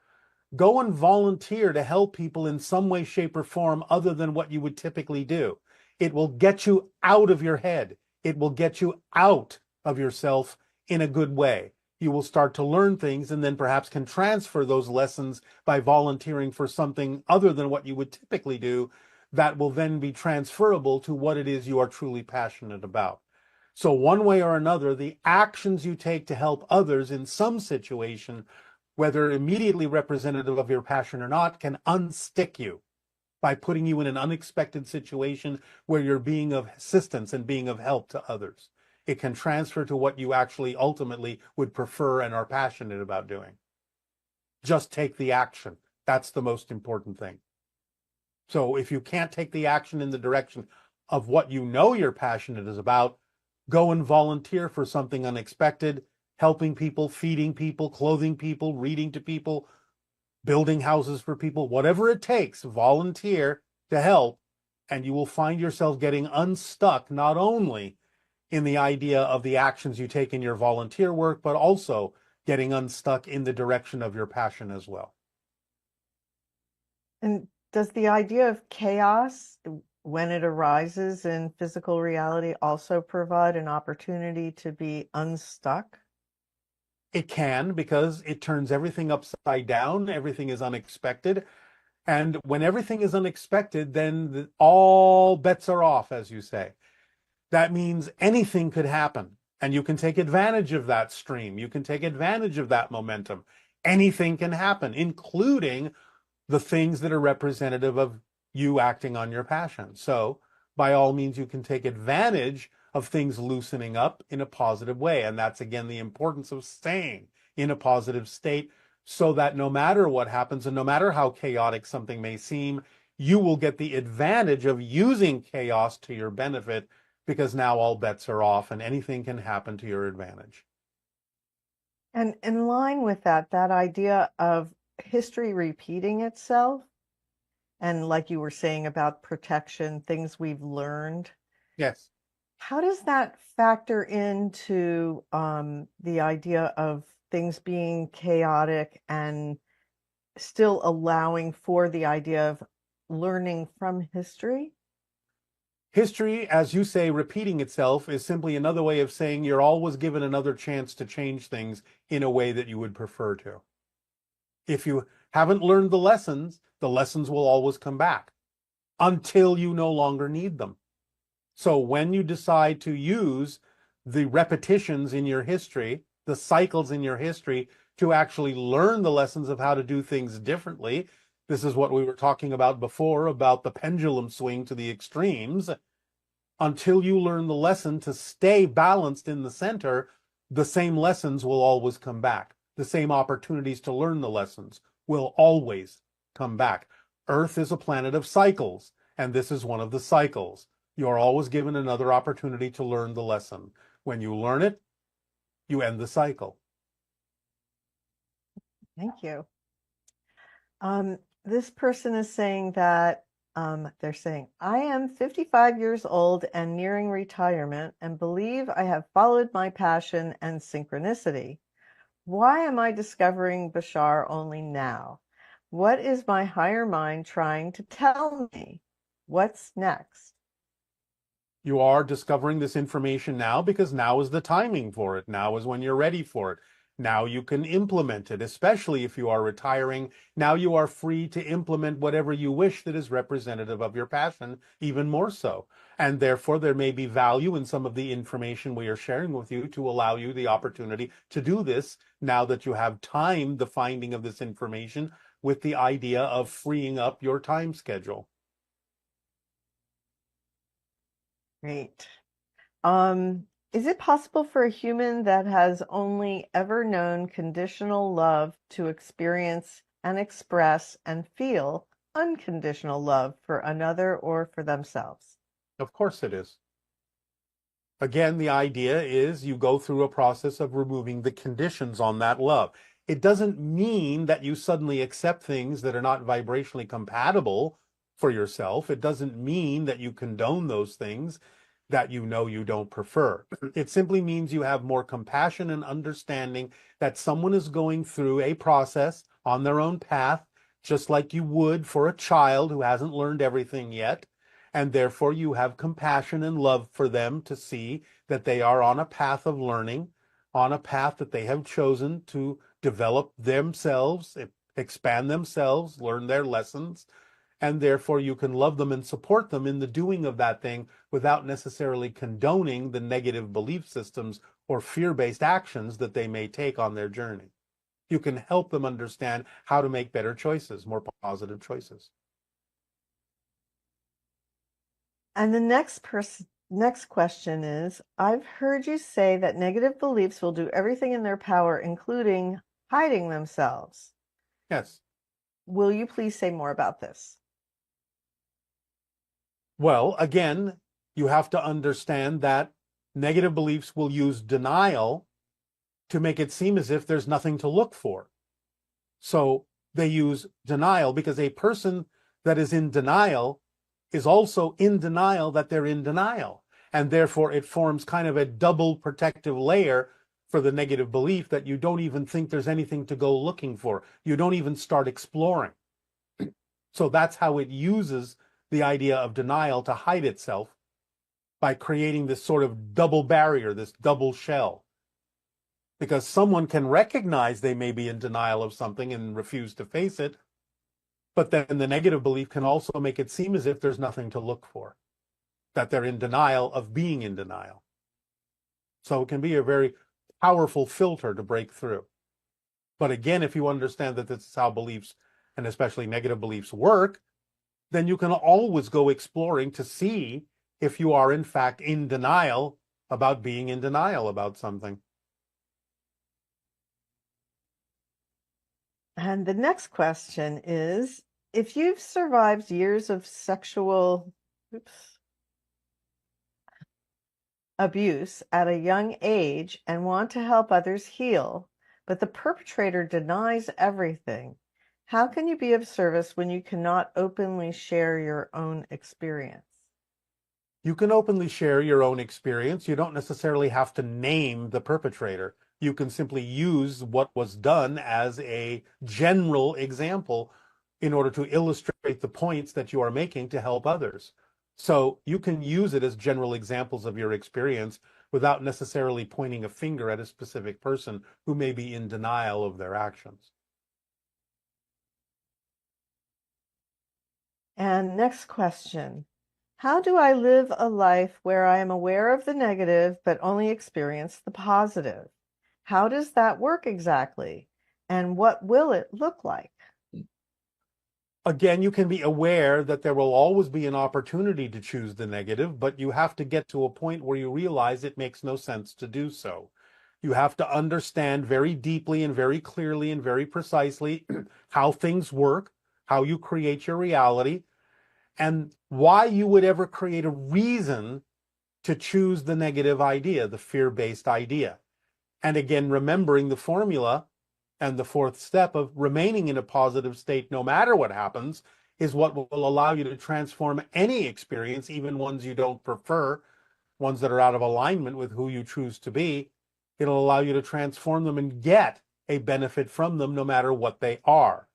go and volunteer to help people in some way, shape, or form other than what you would typically do. It will get you out of your head. It will get you out of yourself in a good way. You will start to learn things and then perhaps can transfer those lessons by volunteering for something other than what you would typically do that will then be transferable to what it is you are truly passionate about. So one way or another, the actions you take to help others in some situation, whether immediately representative of your passion or not, can unstick you by putting you in an unexpected situation where you're being of assistance and being of help to others. It can transfer to what you actually ultimately would prefer and are passionate about doing. Just take the action. That's the most important thing. So if you can't take the action in the direction of what you know you're passionate is about, go and volunteer for something unexpected, helping people, feeding people, clothing people, reading to people, building houses for people, whatever it takes, volunteer to help, and you will find yourself getting unstuck not only in the idea of the actions you take in your volunteer work, but also getting unstuck in the direction of your passion as well. And does the idea of chaos, when it arises in physical reality, also provide an opportunity to be unstuck? It can, because it turns everything upside down. Everything is unexpected. And when everything is unexpected, then all bets are off, as you say. That means anything could happen. And you can take advantage of that stream. You can take advantage of that momentum. Anything can happen, including the things that are representative of you acting on your passion. So by all means, you can take advantage of things loosening up in a positive way. And that's, again, the importance of staying in a positive state so that no matter what happens and no matter how chaotic something may seem, you will get the advantage of using chaos to your benefit because now all bets are off and anything can happen to your advantage. And in line with that, that idea of history repeating itself, and like you were saying about protection, things we've learned. Yes. How does that factor into the idea of things being chaotic and still allowing for the idea of learning from history? History, as you say, repeating itself is simply another way of saying you're always given another chance to change things in a way that you would prefer to. If you haven't learned the lessons will always come back until you no longer need them. So when you decide to use the repetitions in your history, the cycles in your history, to actually learn the lessons of how to do things differently, this is what we were talking about before, about the pendulum swing to the extremes. Until you learn the lesson to stay balanced in the center, the same lessons will always come back. The same opportunities to learn the lessons will always come back. Earth is a planet of cycles, and this is one of the cycles. You are always given another opportunity to learn the lesson. When you learn it, you end the cycle. Thank you. This person is saying that they're saying, I am 55 years old and nearing retirement and believe I have followed my passion and synchronicity. Why am I discovering Bashar only now? What is my higher mind trying to tell me? What's next? You are discovering this information now because now is the timing for it. Now is when you're ready for it. Now you can implement it, especially if you are retiring. Now you are free to implement whatever you wish that is representative of your passion, even more so. And therefore, there may be value in some of the information we are sharing with you to allow you the opportunity to do this now that you have timed the finding of this information with the idea of freeing up your time schedule. Great. Is it possible for a human that has only ever known conditional love to experience and express and feel unconditional love for another or for themselves? Of course it is. Again, the idea is you go through a process of removing the conditions on that love. It doesn't mean that you suddenly accept things that are not vibrationally compatible for yourself. It doesn't mean that you condone those things that you know you don't prefer. It simply means you have more compassion and understanding that someone is going through a process on their own path, just like you would for a child who hasn't learned everything yet. And therefore you have compassion and love for them to see that they are on a path of learning, on a path that they have chosen to develop themselves, expand themselves, learn their lessons. And therefore you can love them and support them in the doing of that thing without necessarily condoning the negative belief systems or fear-based actions that they may take on their journey. You can help them understand how to make better choices, more positive choices. And the next question is, I've heard you say that negative beliefs will do everything in their power, including hiding themselves. Yes. Will you please say more about this? Well, again, you have to understand that negative beliefs will use denial to make it seem as if there's nothing to look for. So they use denial because a person that is in denial is also in denial that they're in denial. And therefore it forms kind of a double protective layer for the negative belief that you don't even think there's anything to go looking for. You don't even start exploring. So that's how it uses the idea of denial to hide itself by creating this sort of double barrier, this double shell. Because someone can recognize they may be in denial of something and refuse to face it, but then the negative belief can also make it seem as if there's nothing to look for, that they're in denial of being in denial. So it can be a very powerful filter to break through. But again, if you understand that this is how beliefs, and especially negative beliefs, work, then you can always go exploring to see if you are in fact in denial about being in denial about something. And the next question is, if you've survived years of sexual abuse at a young age and want to help others heal, but the perpetrator denies everything, how can you be of service when you cannot openly share your own experience? You can openly share your own experience. You don't necessarily have to name the perpetrator. You can simply use what was done as a general example in order to illustrate the points that you are making to help others. So you can use it as general examples of your experience without necessarily pointing a finger at a specific person who may be in denial of their actions. And next question. How do I live a life where I am aware of the negative but only experience the positive? How does that work exactly? And what will it look like? Again, you can be aware that there will always be an opportunity to choose the negative, but you have to get to a point where you realize it makes no sense to do so. You have to understand very deeply and very clearly and very precisely how things work, how you create your reality, and why you would ever create a reason to choose the negative idea, the fear-based idea. And again, remembering the formula and the fourth step of remaining in a positive state no matter what happens is what will allow you to transform any experience, even ones you don't prefer, ones that are out of alignment with who you choose to be. It'll allow you to transform them and get a benefit from them no matter what they are.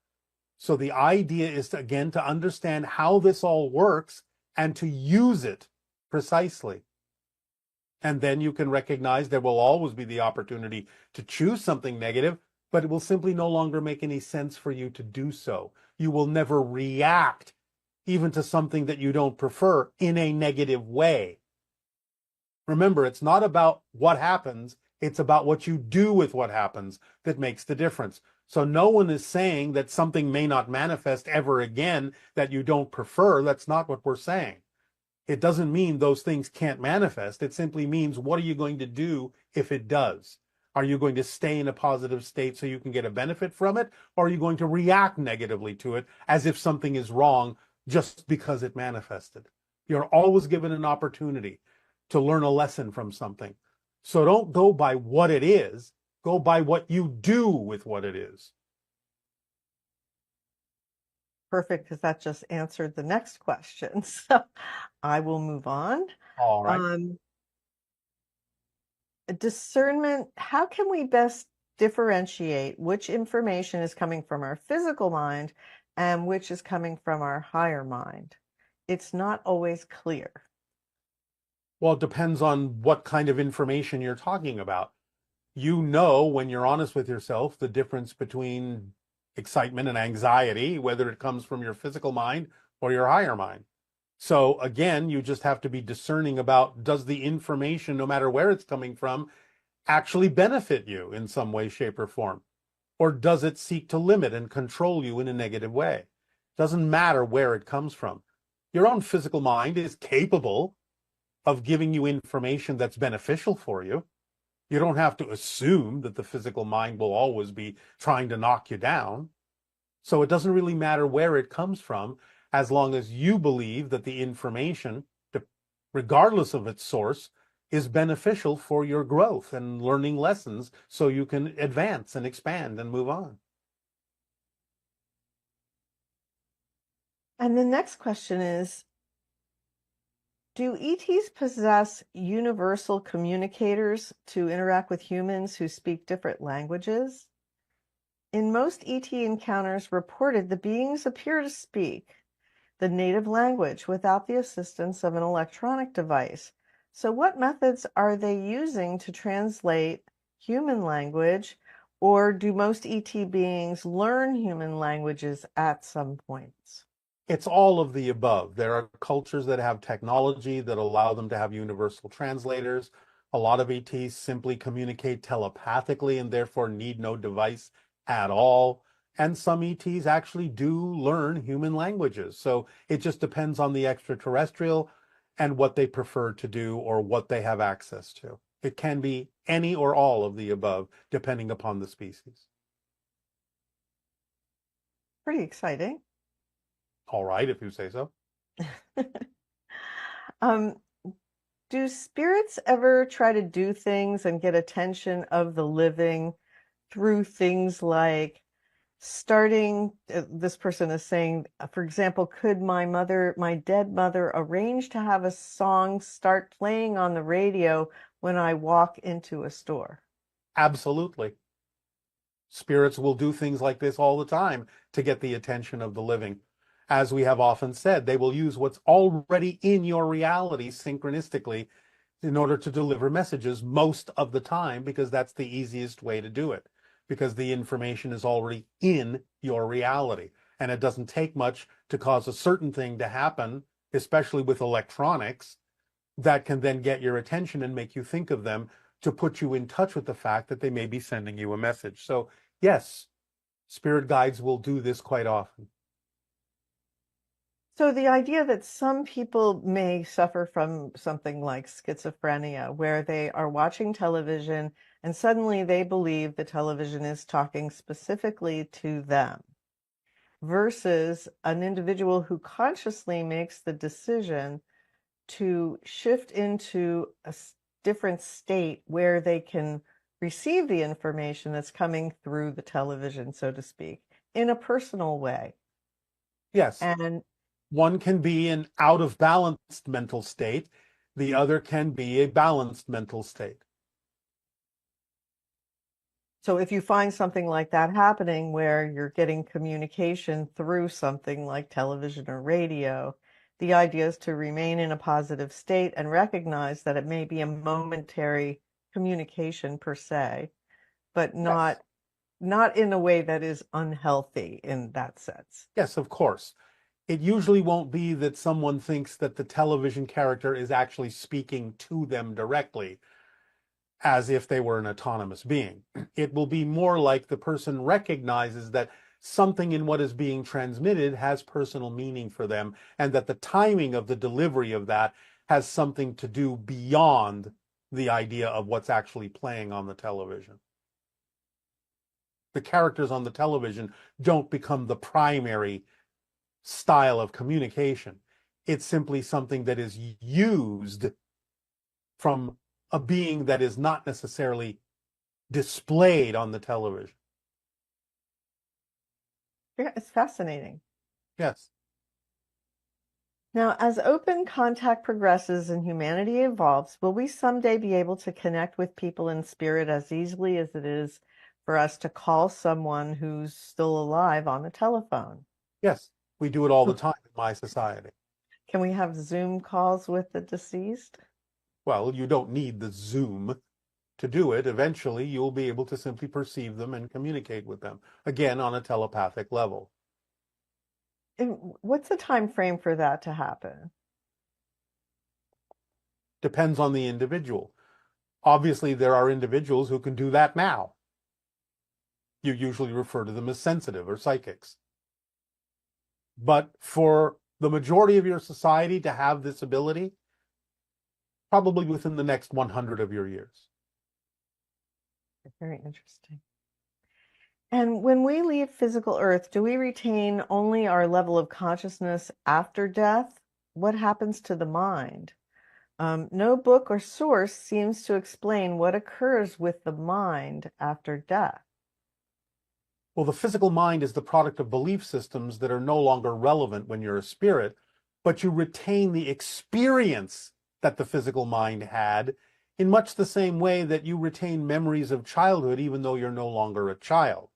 So the idea is to, again, to understand how this all works and to use it precisely. And then you can recognize there will always be the opportunity to choose something negative, but it will simply no longer make any sense for you to do so. You will never react even to something that you don't prefer in a negative way. Remember, it's not about what happens, it's about what you do with what happens that makes the difference. So no one is saying that something may not manifest ever again that you don't prefer. That's not what we're saying. It doesn't mean those things can't manifest. It simply means, what are you going to do if it does? Are you going to stay in a positive state so you can get a benefit from it? Or are you going to react negatively to it as if something is wrong just because it manifested? You're always given an opportunity to learn a lesson from something. So don't go by what it is, go by what you do with what it is. Perfect, because that just answered the next question. So I will move on. All right. Discernment, how can we best differentiate which information is coming from our physical mind and which is coming from our higher mind? It's not always clear. Well, it depends on what kind of information you're talking about. You know, when you're honest with yourself, the difference between excitement and anxiety, whether it comes from your physical mind or your higher mind. So again, you just have to be discerning about, does the information, no matter where it's coming from, actually benefit you in some way, shape, or form? Or does it seek to limit and control you in a negative way? It doesn't matter where it comes from. Your own physical mind is capable of giving you information that's beneficial for you. You don't have to assume that the physical mind will always be trying to knock you down. So it doesn't really matter where it comes from, as long as you believe that the information, regardless of its source, is beneficial for your growth and learning lessons so you can advance and expand and move on. And the next question is, do ETs possess universal communicators to interact with humans who speak different languages? In most ET encounters reported, the beings appear to speak the native language without the assistance of an electronic device. So what methods are they using to translate human language, or do most ET beings learn human languages at some points? It's all of the above. There are cultures that have technology that allow them to have universal translators. A lot of ETs simply communicate telepathically and therefore need no device at all. And some ETs actually do learn human languages. So it just depends on the extraterrestrial and what they prefer to do or what they have access to. It can be any or all of the above, depending upon the species. Pretty exciting. All right, if you say so. Do spirits ever try to do things and get attention of the living through things like starting, this person is saying, for example, could my dead mother, arrange to have a song start playing on the radio when I walk into a store? Absolutely. Spirits will do things like this all the time to get the attention of the living. As we have often said, they will use what's already in your reality synchronistically in order to deliver messages most of the time, because that's the easiest way to do it, because the information is already in your reality. And it doesn't take much to cause a certain thing to happen, especially with electronics, that can then get your attention and make you think of them to put you in touch with the fact that they may be sending you a message. So yes, spirit guides will do this quite often. So the idea that some people may suffer from something like schizophrenia, where they are watching television and suddenly they believe the television is talking specifically to them, versus an individual who consciously makes the decision to shift into a different state where they can receive the information that's coming through the television, so to speak, in a personal way. Yes. And one can be an out of balanced mental state. The other can be a balanced mental state. so if you find something like that happening where you're getting communication through something like television or radio, The idea is to remain in a positive state and recognize that it may be a momentary communication per se, but not in a way that is unhealthy in that sense. Yes, of course. It usually won't be that someone thinks that the television character is actually speaking to them directly, as if they were an autonomous being. It will be more like the person recognizes that something in what is being transmitted has personal meaning for them, and that the timing of the delivery of that has something to do beyond the idea of what's actually playing on the television. The characters on the television don't become the primary style of communication. It's simply something that is used from a being that is not necessarily displayed on the television. Yeah, it's fascinating. Yes. Now, as open contact progresses and humanity evolves, will we someday be able to connect with people in spirit as easily as it is for us to call someone who's still alive on the telephone? Yes, we do it all the time in my society. Can we have Zoom calls with the deceased? Well, you don't need the Zoom to do it. Eventually, you'll be able to simply perceive them and communicate with them, again, on a telepathic level. And what's the time frame for that to happen? Depends on the individual. Obviously, there are individuals who can do that now. You usually refer to them as sensitive or psychics. But for the majority of your society to have this ability, probably within the next 100 of your years. Very interesting. And when we leave physical Earth, do we retain only our level of consciousness after death? What happens to the mind? No book or source seems to explain what occurs with the mind after death. Well, the physical mind is the product of belief systems that are no longer relevant when you're a spirit, but you retain the experience that the physical mind had in much the same way that you retain memories of childhood even though you're no longer a child.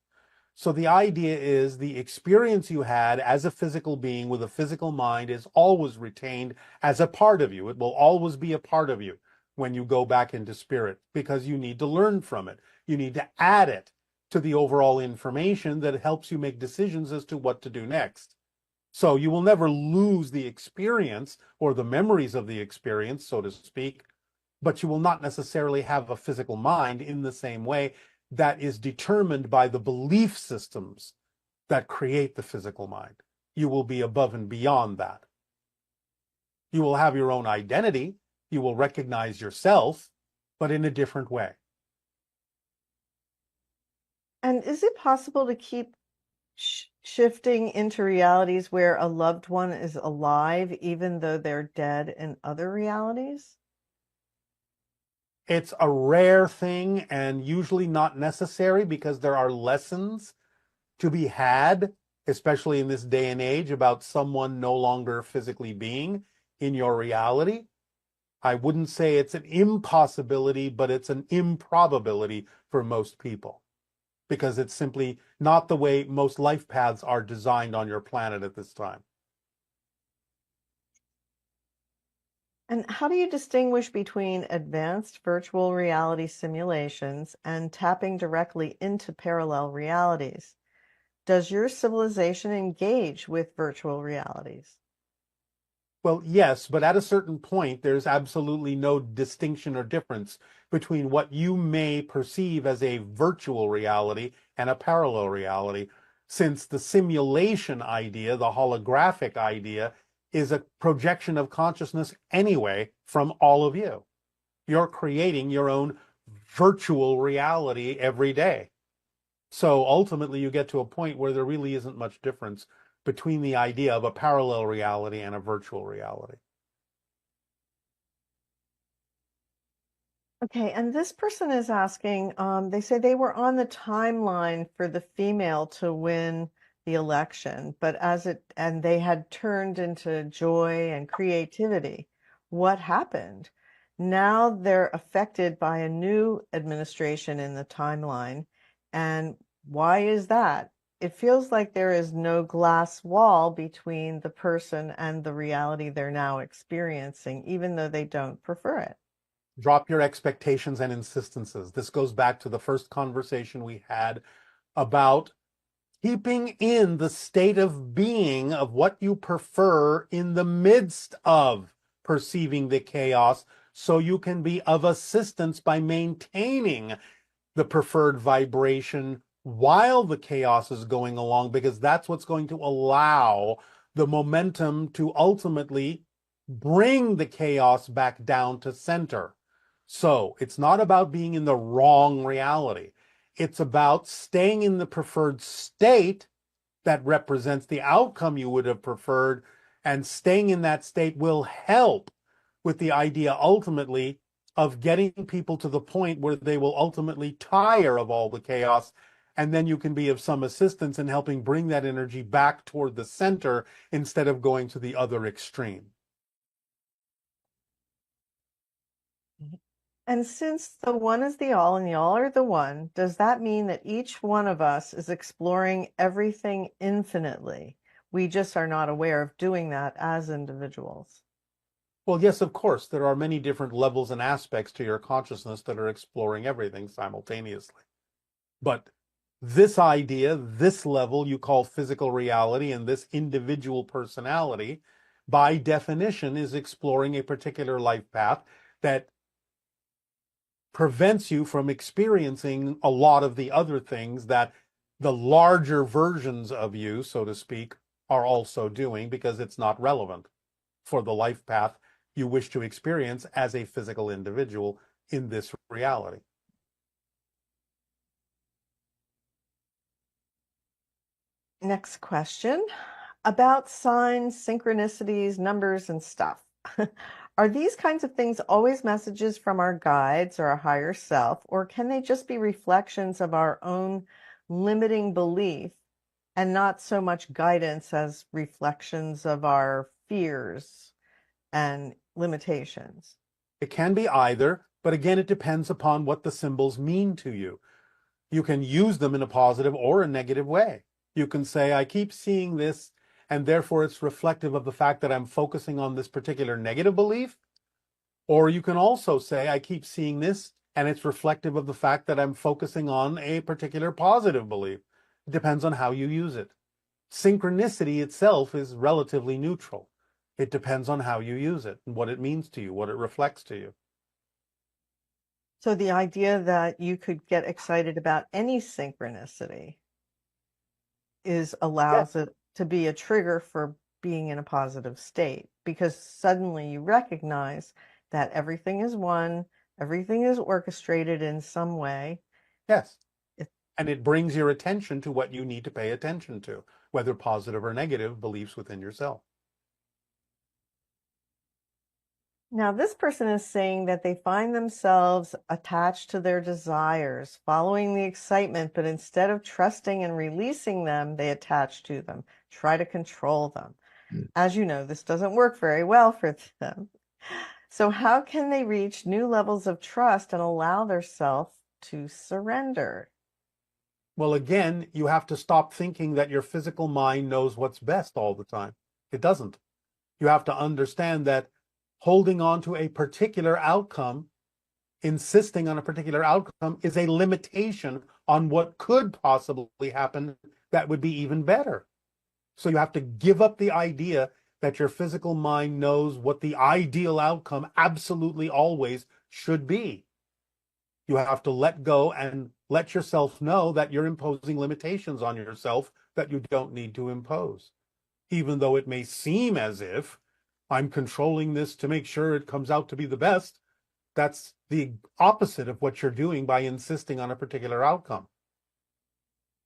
So the idea is the experience you had as a physical being with a physical mind is always retained as a part of you. It will always be a part of you when you go back into spirit, because you need to learn from it. You need to add it to the overall information that helps you make decisions as to what to do next. So you will never lose the experience or the memories of the experience, so to speak, but you will not necessarily have a physical mind in the same way that is determined by the belief systems that create the physical mind. You will be above and beyond that. You will have your own identity. You will recognize yourself, but in a different way. And is it possible to keep shifting into realities where a loved one is alive, even though they're dead in other realities? It's a rare thing and usually not necessary, because there are lessons to be had, especially in this day and age, about someone no longer physically being in your reality. I wouldn't say it's an impossibility, but it's an improbability for most people, because it's simply not the way most life paths are designed on your planet at this time. And how do you distinguish between advanced virtual reality simulations and tapping directly into parallel realities? Does your civilization engage with virtual realities? Well, yes, but at a certain point, there's absolutely no distinction or difference between what you may perceive as a virtual reality and a parallel reality, since the simulation idea, the holographic idea, is a projection of consciousness anyway from all of you. You're creating your own virtual reality every day. So ultimately, you get to a point where there really isn't much difference between the idea of a parallel reality and a virtual reality. Okay, and this person is asking, they say they were on the timeline for the female to win the election, but and they had turned into joy and creativity. What happened? Now they're affected by a new administration in the timeline. And why is that? it feels like there is no glass wall between the person and the reality they're now experiencing, even though they don't prefer it. Drop your expectations and insistences. This goes back to the first conversation we had about keeping in the state of being of what you prefer in the midst of perceiving the chaos, so you can be of assistance by maintaining the preferred vibration while the chaos is going along, because that's what's going to allow the momentum to ultimately bring the chaos back down to center. So it's not about being in the wrong reality. It's about staying in the preferred state that represents the outcome you would have preferred, and staying in that state will help with the idea ultimately of getting people to the point where they will ultimately tire of all the chaos, and then you can be of some assistance in helping bring that energy back toward the center instead of going to the other extreme. And since the one is the all and the all are the one, does that mean that each one of us is exploring everything infinitely? We just are not aware of doing that as individuals. Well, yes, of course, there are many different levels and aspects to your consciousness that are exploring everything simultaneously. But this idea, this level you call physical reality, and this individual personality, by definition, is exploring a particular life path that prevents you from experiencing a lot of the other things that the larger versions of you, so to speak, are also doing, because it's not relevant for the life path you wish to experience as a physical individual in this reality. Next question about signs, synchronicities, numbers, and stuff. Are these kinds of things always messages from our guides or our higher self, or can they just be reflections of our own limiting belief and not so much guidance as reflections of our fears and limitations? It can be either, but again, it depends upon what the symbols mean to you. You can use them in a positive or a negative way. You can say, I keep seeing this, and therefore it's reflective of the fact that I'm focusing on this particular negative belief. Or you can also say, I keep seeing this, and it's reflective of the fact that I'm focusing on a particular positive belief. It depends on how you use it. Synchronicity itself is relatively neutral. It depends on how you use it and what it means to you, what it reflects to you. So the idea that you could get excited about any synchronicity allows it to be a trigger for being in a positive state, because suddenly you recognize that everything is one, everything is orchestrated in some way. Yes. And it brings your attention to what you need to pay attention to, whether positive or negative beliefs within yourself. Now, this person is saying that they find themselves attached to their desires, following the excitement, but instead of trusting and releasing them, they attach to them, try to control them. As you know, this doesn't work very well for them. So how can they reach new levels of trust and allow themselves to surrender? Well, again, you have to stop thinking that your physical mind knows what's best all the time. It doesn't. You have to understand that holding on to a particular outcome, insisting on a particular outcome, is a limitation on what could possibly happen that would be even better. So you have to give up the idea that your physical mind knows what the ideal outcome absolutely always should be. You have to let go and let yourself know that you're imposing limitations on yourself that you don't need to impose. Even though it may seem as if I'm controlling this to make sure it comes out to be the best, that's the opposite of what you're doing by insisting on a particular outcome.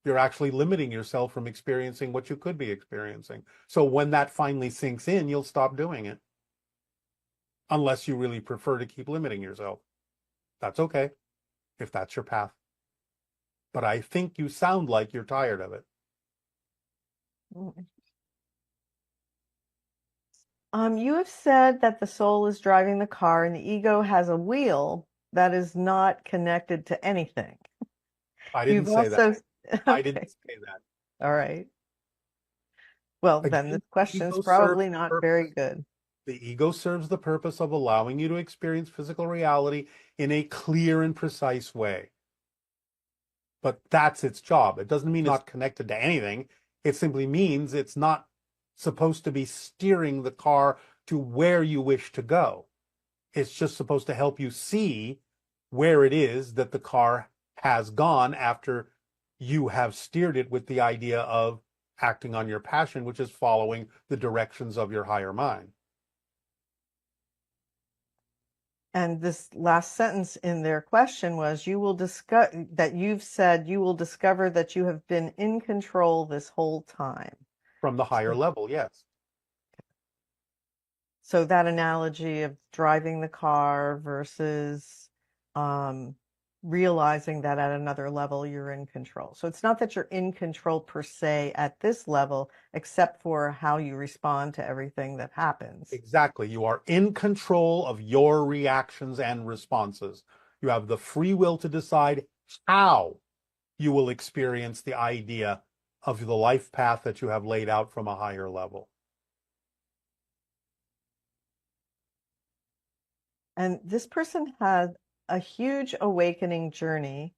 You're actually limiting yourself from experiencing what you could be experiencing. So when that finally sinks in, you'll stop doing it. Unless you really prefer to keep limiting yourself. That's okay, if that's your path. But I think you sound like you're tired of it. You have said that the soul is driving the car and the ego has a wheel that is not connected to anything. I didn't say that. I didn't say that. All right. Well, then Again, this question's ego serves probably the not purpose. very good. The ego serves the purpose of allowing you to experience physical reality in a clear and precise way. But that's its job. It doesn't mean it's not connected to anything. It simply means it's not supposed to be steering the car to where you wish to go. It's just supposed to help you see where it is that the car has gone after you have steered it with the idea of acting on your passion, which is following the directions of your higher mind. And this last sentence in their question was, you will discover that you've said you will discover that you have been in control this whole time. From the higher level, yes. So that analogy of driving the car versus realizing that at another level you're in control. So it's not that you're in control per se at this level, except for how you respond to everything that happens. Exactly. You are in control of your reactions and responses. You have the free will to decide how you will experience the idea of the life path that you have laid out from a higher level. And this person had a huge awakening journey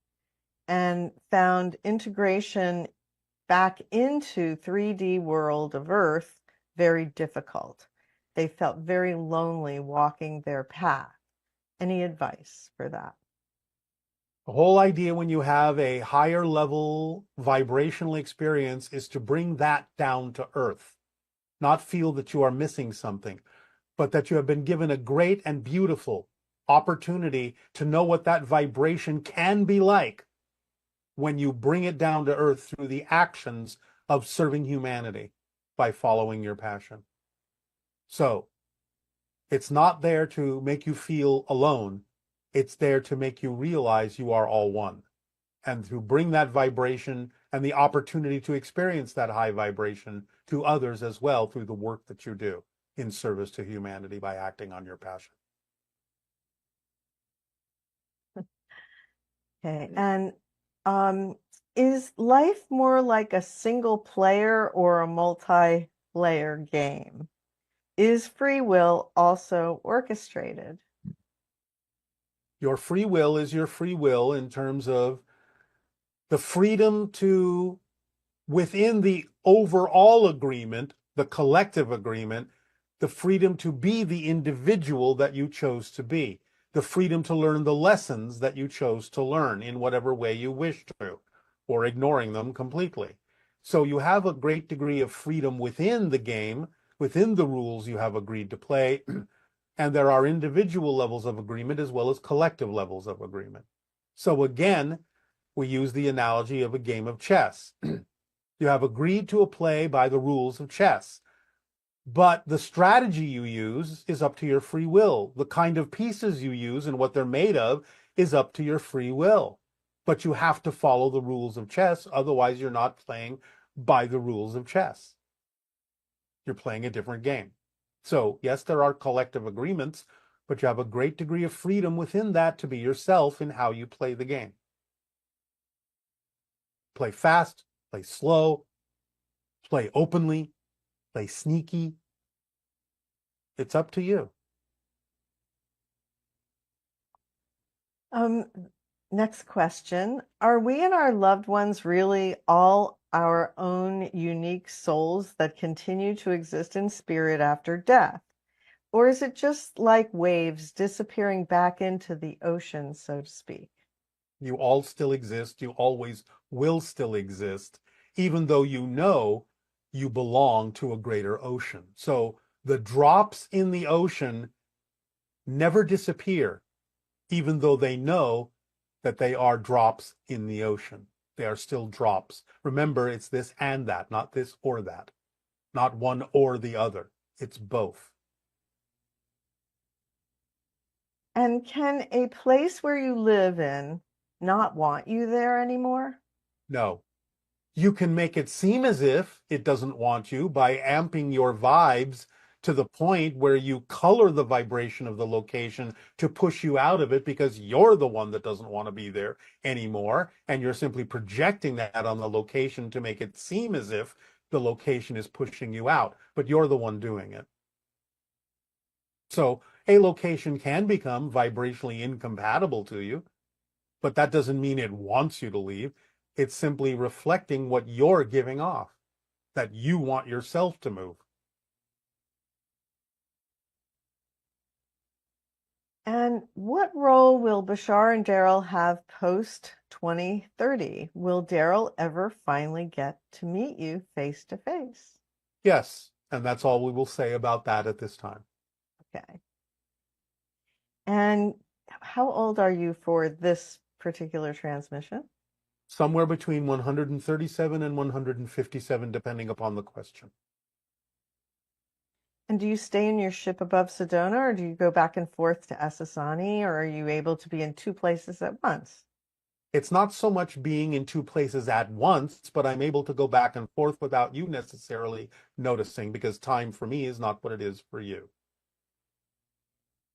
and found integration back into 3D world of Earth very difficult. They felt very lonely walking their path. Any advice for that? The whole idea when you have a higher level vibrational experience is to bring that down to earth, not feel that you are missing something, but that you have been given a great and beautiful opportunity to know what that vibration can be like when you bring it down to earth through the actions of serving humanity by following your passion. So it's not there to make you feel alone. It's there to make you realize you are all one, and to bring that vibration and the opportunity to experience that high vibration to others as well through the work that you do in service to humanity by acting on your passion. Okay. And is life more like a single player or a multi-player game? Is free will also orchestrated? Your free will is your free will in terms of the freedom to, within the overall agreement, the collective agreement, the freedom to be the individual that you chose to be, the freedom to learn the lessons that you chose to learn in whatever way you wish to, or ignoring them completely. So you have a great degree of freedom within the game, within the rules you have agreed to play, and there are individual levels of agreement as well as collective levels of agreement. So again, we use the analogy of a game of chess. You have agreed to a play by the rules of chess, but the strategy you use is up to your free will. The kind of pieces you use and what they're made of is up to your free will. But you have to follow the rules of chess, otherwise you're not playing by the rules of chess. You're playing a different game. So yes, there are collective agreements, but you have a great degree of freedom within that to be yourself in how you play the game. Play fast, play slow, play openly, play sneaky. It's up to you. Next question. Are we and our loved ones really all our own unique souls that continue to exist in spirit after death? Or is it just like waves disappearing back into the ocean, so to speak? You all still exist. You always will still exist, even though you know you belong to a greater ocean. So the drops in the ocean never disappear, even though they know that they are drops in the ocean. They are still drops. Remember, it's this and that, not this or that, not one or the other. It's both. And can a place where you live in not want you there anymore? No. You can make it seem as if it doesn't want you by amping your vibes to the point where you color the vibration of the location to push you out of it because you're the one that doesn't want to be there anymore. And you're simply projecting that on the location to make it seem as if the location is pushing you out, but you're the one doing it. So a location can become vibrationally incompatible to you, but that doesn't mean it wants you to leave. It's simply reflecting what you're giving off, that you want yourself to move. And what role will Bashar and Darryl have post 2030? Will Darryl ever finally get to meet you face to face? Yes, and that's all we will say about that at this time. Okay. And how old are you for this particular transmission? Somewhere between 137 and 157, depending upon the question. And do you stay in your ship above Sedona, or do you go back and forth to Essassani, or are you able to be in two places at once? It's not so much being in two places at once, but I'm able to go back and forth without you necessarily noticing, because time for me is not what it is for you.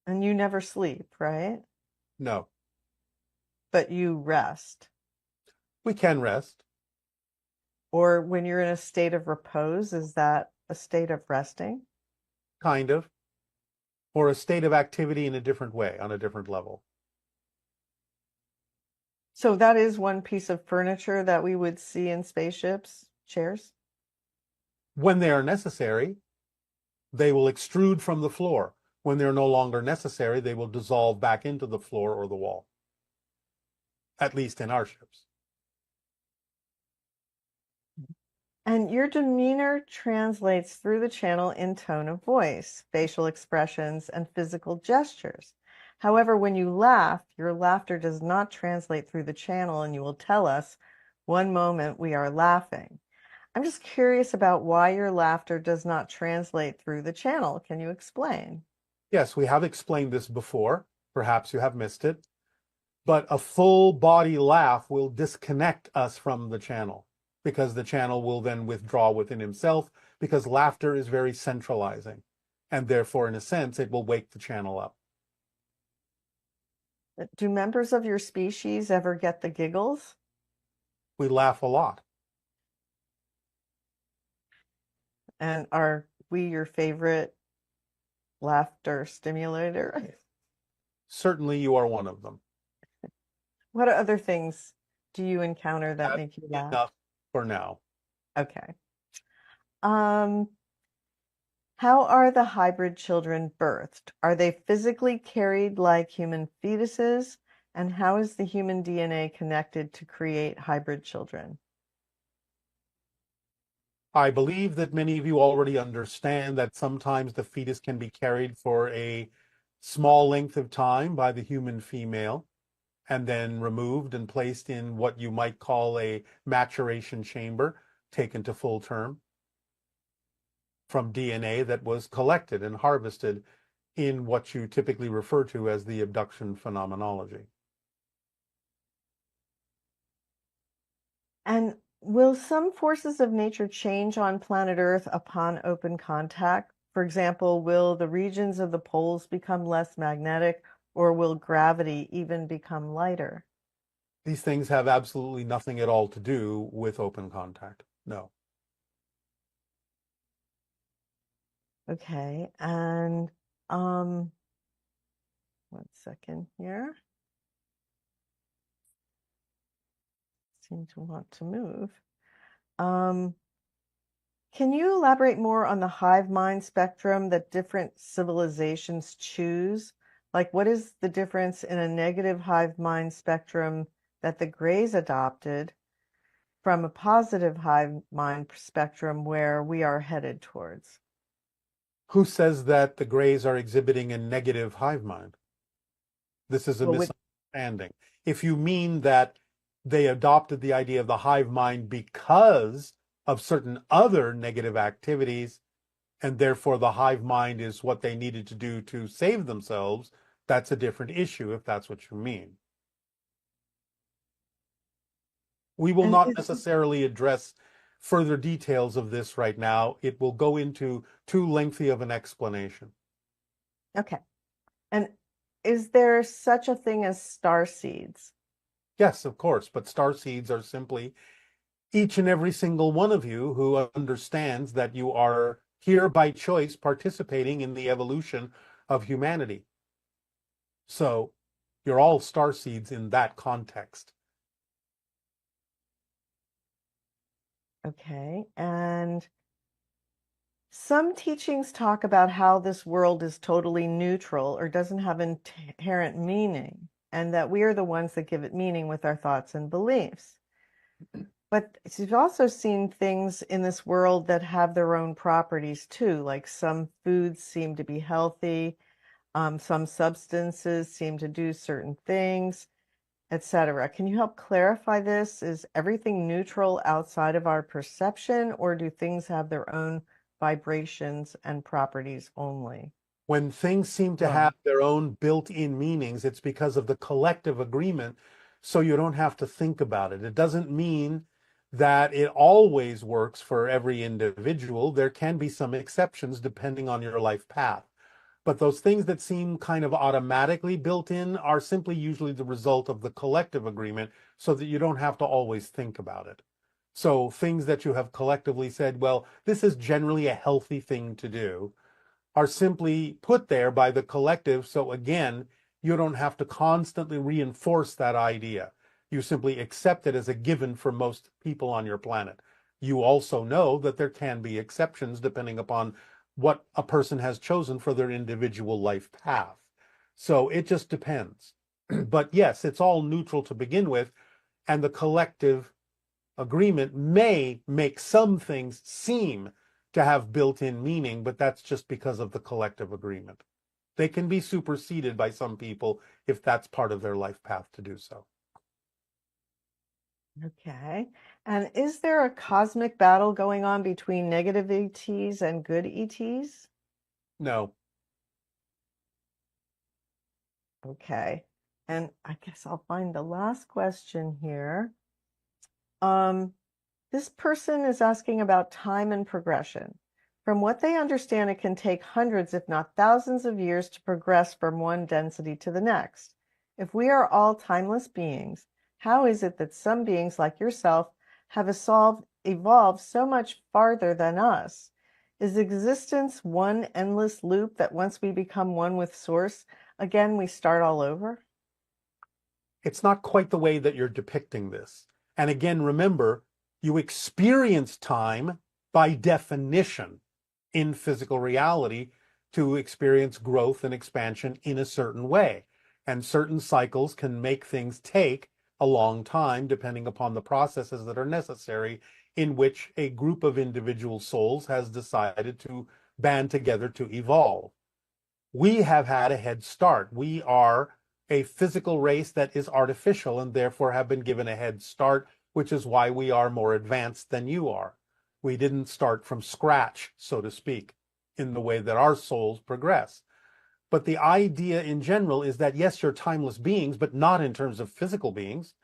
And you never sleep, right? No. But you rest. We can rest. Or when you're in a state of repose, is that a state of resting? Kind of. Or a state of activity in a different way, on a different level. So that is one piece of furniture that we would see in spaceships, chairs? When they are necessary, they will extrude from the floor. When they're no longer necessary, they will dissolve back into the floor or the wall. At least in our ships. And your demeanor translates through the channel in tone of voice, facial expressions, and physical gestures. However, when you laugh, your laughter does not translate through the channel, and you will tell us, one moment we are laughing. I'm just curious about why your laughter does not translate through the channel. Can you explain? Yes, we have explained this before. Perhaps you have missed it. But a full body laugh will disconnect us from the channel, because the channel will then withdraw within himself, because laughter is very centralizing. And therefore, in a sense, it will wake the channel up. Do members of your species ever get the giggles? We laugh a lot. And are we your favorite laughter stimulator? Certainly you are one of them. What other things do you encounter that make you laugh? Enough for now. Okay. How are the hybrid children birthed? Are they physically carried like human fetuses? And how is the human DNA connected to create hybrid children? I believe that many of you already understand that sometimes the fetus can be carried for a small length of time by the human female and then removed and placed in what you might call a maturation chamber, taken to full term, from DNA that was collected and harvested in what you typically refer to as the abduction phenomenology. And will some forces of nature change on planet Earth upon open contact? For example, will the regions of the poles become less magnetic, or will gravity even become lighter? These things have absolutely nothing at all to do with open contact. No. Okay, and one second here. Seem to want to move. Can you elaborate more on the hive mind spectrum that different civilizations choose? Like, what is the difference in a negative hive mind spectrum that the Greys adopted from a positive hive mind spectrum where we are headed towards? Who says that the Greys are exhibiting a negative hive mind? This is a misunderstanding. If you mean that they adopted the idea of the hive mind because of certain other negative activities, and therefore the hive mind is what they needed to do to save themselves, that's a different issue, if that's what you mean. We will not necessarily address further details of this right now. It will go into too lengthy of an explanation. Okay. And is there such a thing as star seeds? Yes, of course, but star seeds are simply each and every single one of you who understands that you are here by choice participating in the evolution of humanity. So you're all star seeds in that context. Okay. And some teachings talk about how this world is totally neutral or doesn't have inherent meaning, and that we are the ones that give it meaning with our thoughts and beliefs. But you've also seen things in this world that have their own properties too, like some foods seem to be healthy, some substances seem to do certain things, etc. Can you help clarify this? Is everything neutral outside of our perception, or do things have their own vibrations and properties only? When things seem to have their own built-in meanings, it's because of the collective agreement, so you don't have to think about it. It doesn't mean that it always works for every individual. There can be some exceptions depending on your life path. But those things that seem kind of automatically built in are simply usually the result of the collective agreement, so that you don't have to always think about it. So things that you have collectively said, well, this is generally a healthy thing to do, are simply put there by the collective. So again, you don't have to constantly reinforce that idea. You simply accept it as a given for most people on your planet. You also know that there can be exceptions depending upon what a person has chosen for their individual life path. So it just depends. But yes, it's all neutral to begin with, and the collective agreement may make some things seem to have built-in meaning, but that's just because of the collective agreement. They can be superseded by some people if that's part of their life path to do so. Okay. And is there a cosmic battle going on between negative ETs and good ETs? No. Okay. And I guess I'll find the last question here. This person is asking about time and progression. From what they understand, it can take hundreds, if not thousands of years to progress from one density to the next. If we are all timeless beings, how is it that some beings like yourself have evolved so much farther than us? Is existence one endless loop that once we become one with Source, again, we start all over? It's not quite the way that you're depicting this. And again, remember, you experience time by definition in physical reality to experience growth and expansion in a certain way. And certain cycles can make things take a long time depending upon the processes that are necessary in which a group of individual souls has decided to band together to evolve. We have had a head start. We are a physical race that is artificial and therefore have been given a head start, which is why we are more advanced than you are. We didn't start from scratch, so to speak, in the way that our souls progress. But the idea in general is that, yes, you're timeless beings, but not in terms of physical beings.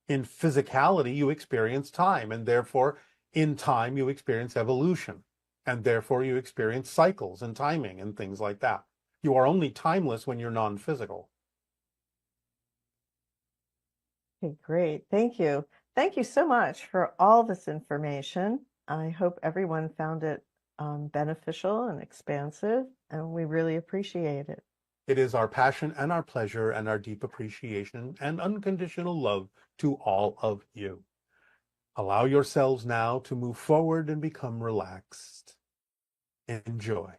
In physicality, you experience time, and therefore, in time, you experience evolution, and therefore, you experience cycles and timing and things like that. You are only timeless when you're non-physical. Okay, great. Thank you. Thank you so much for all this information. I hope everyone found it beneficial and expansive, and we really appreciate it. It is our passion and our pleasure and our deep appreciation and unconditional love to all of you. Allow yourselves now to move forward and become relaxed. Enjoy.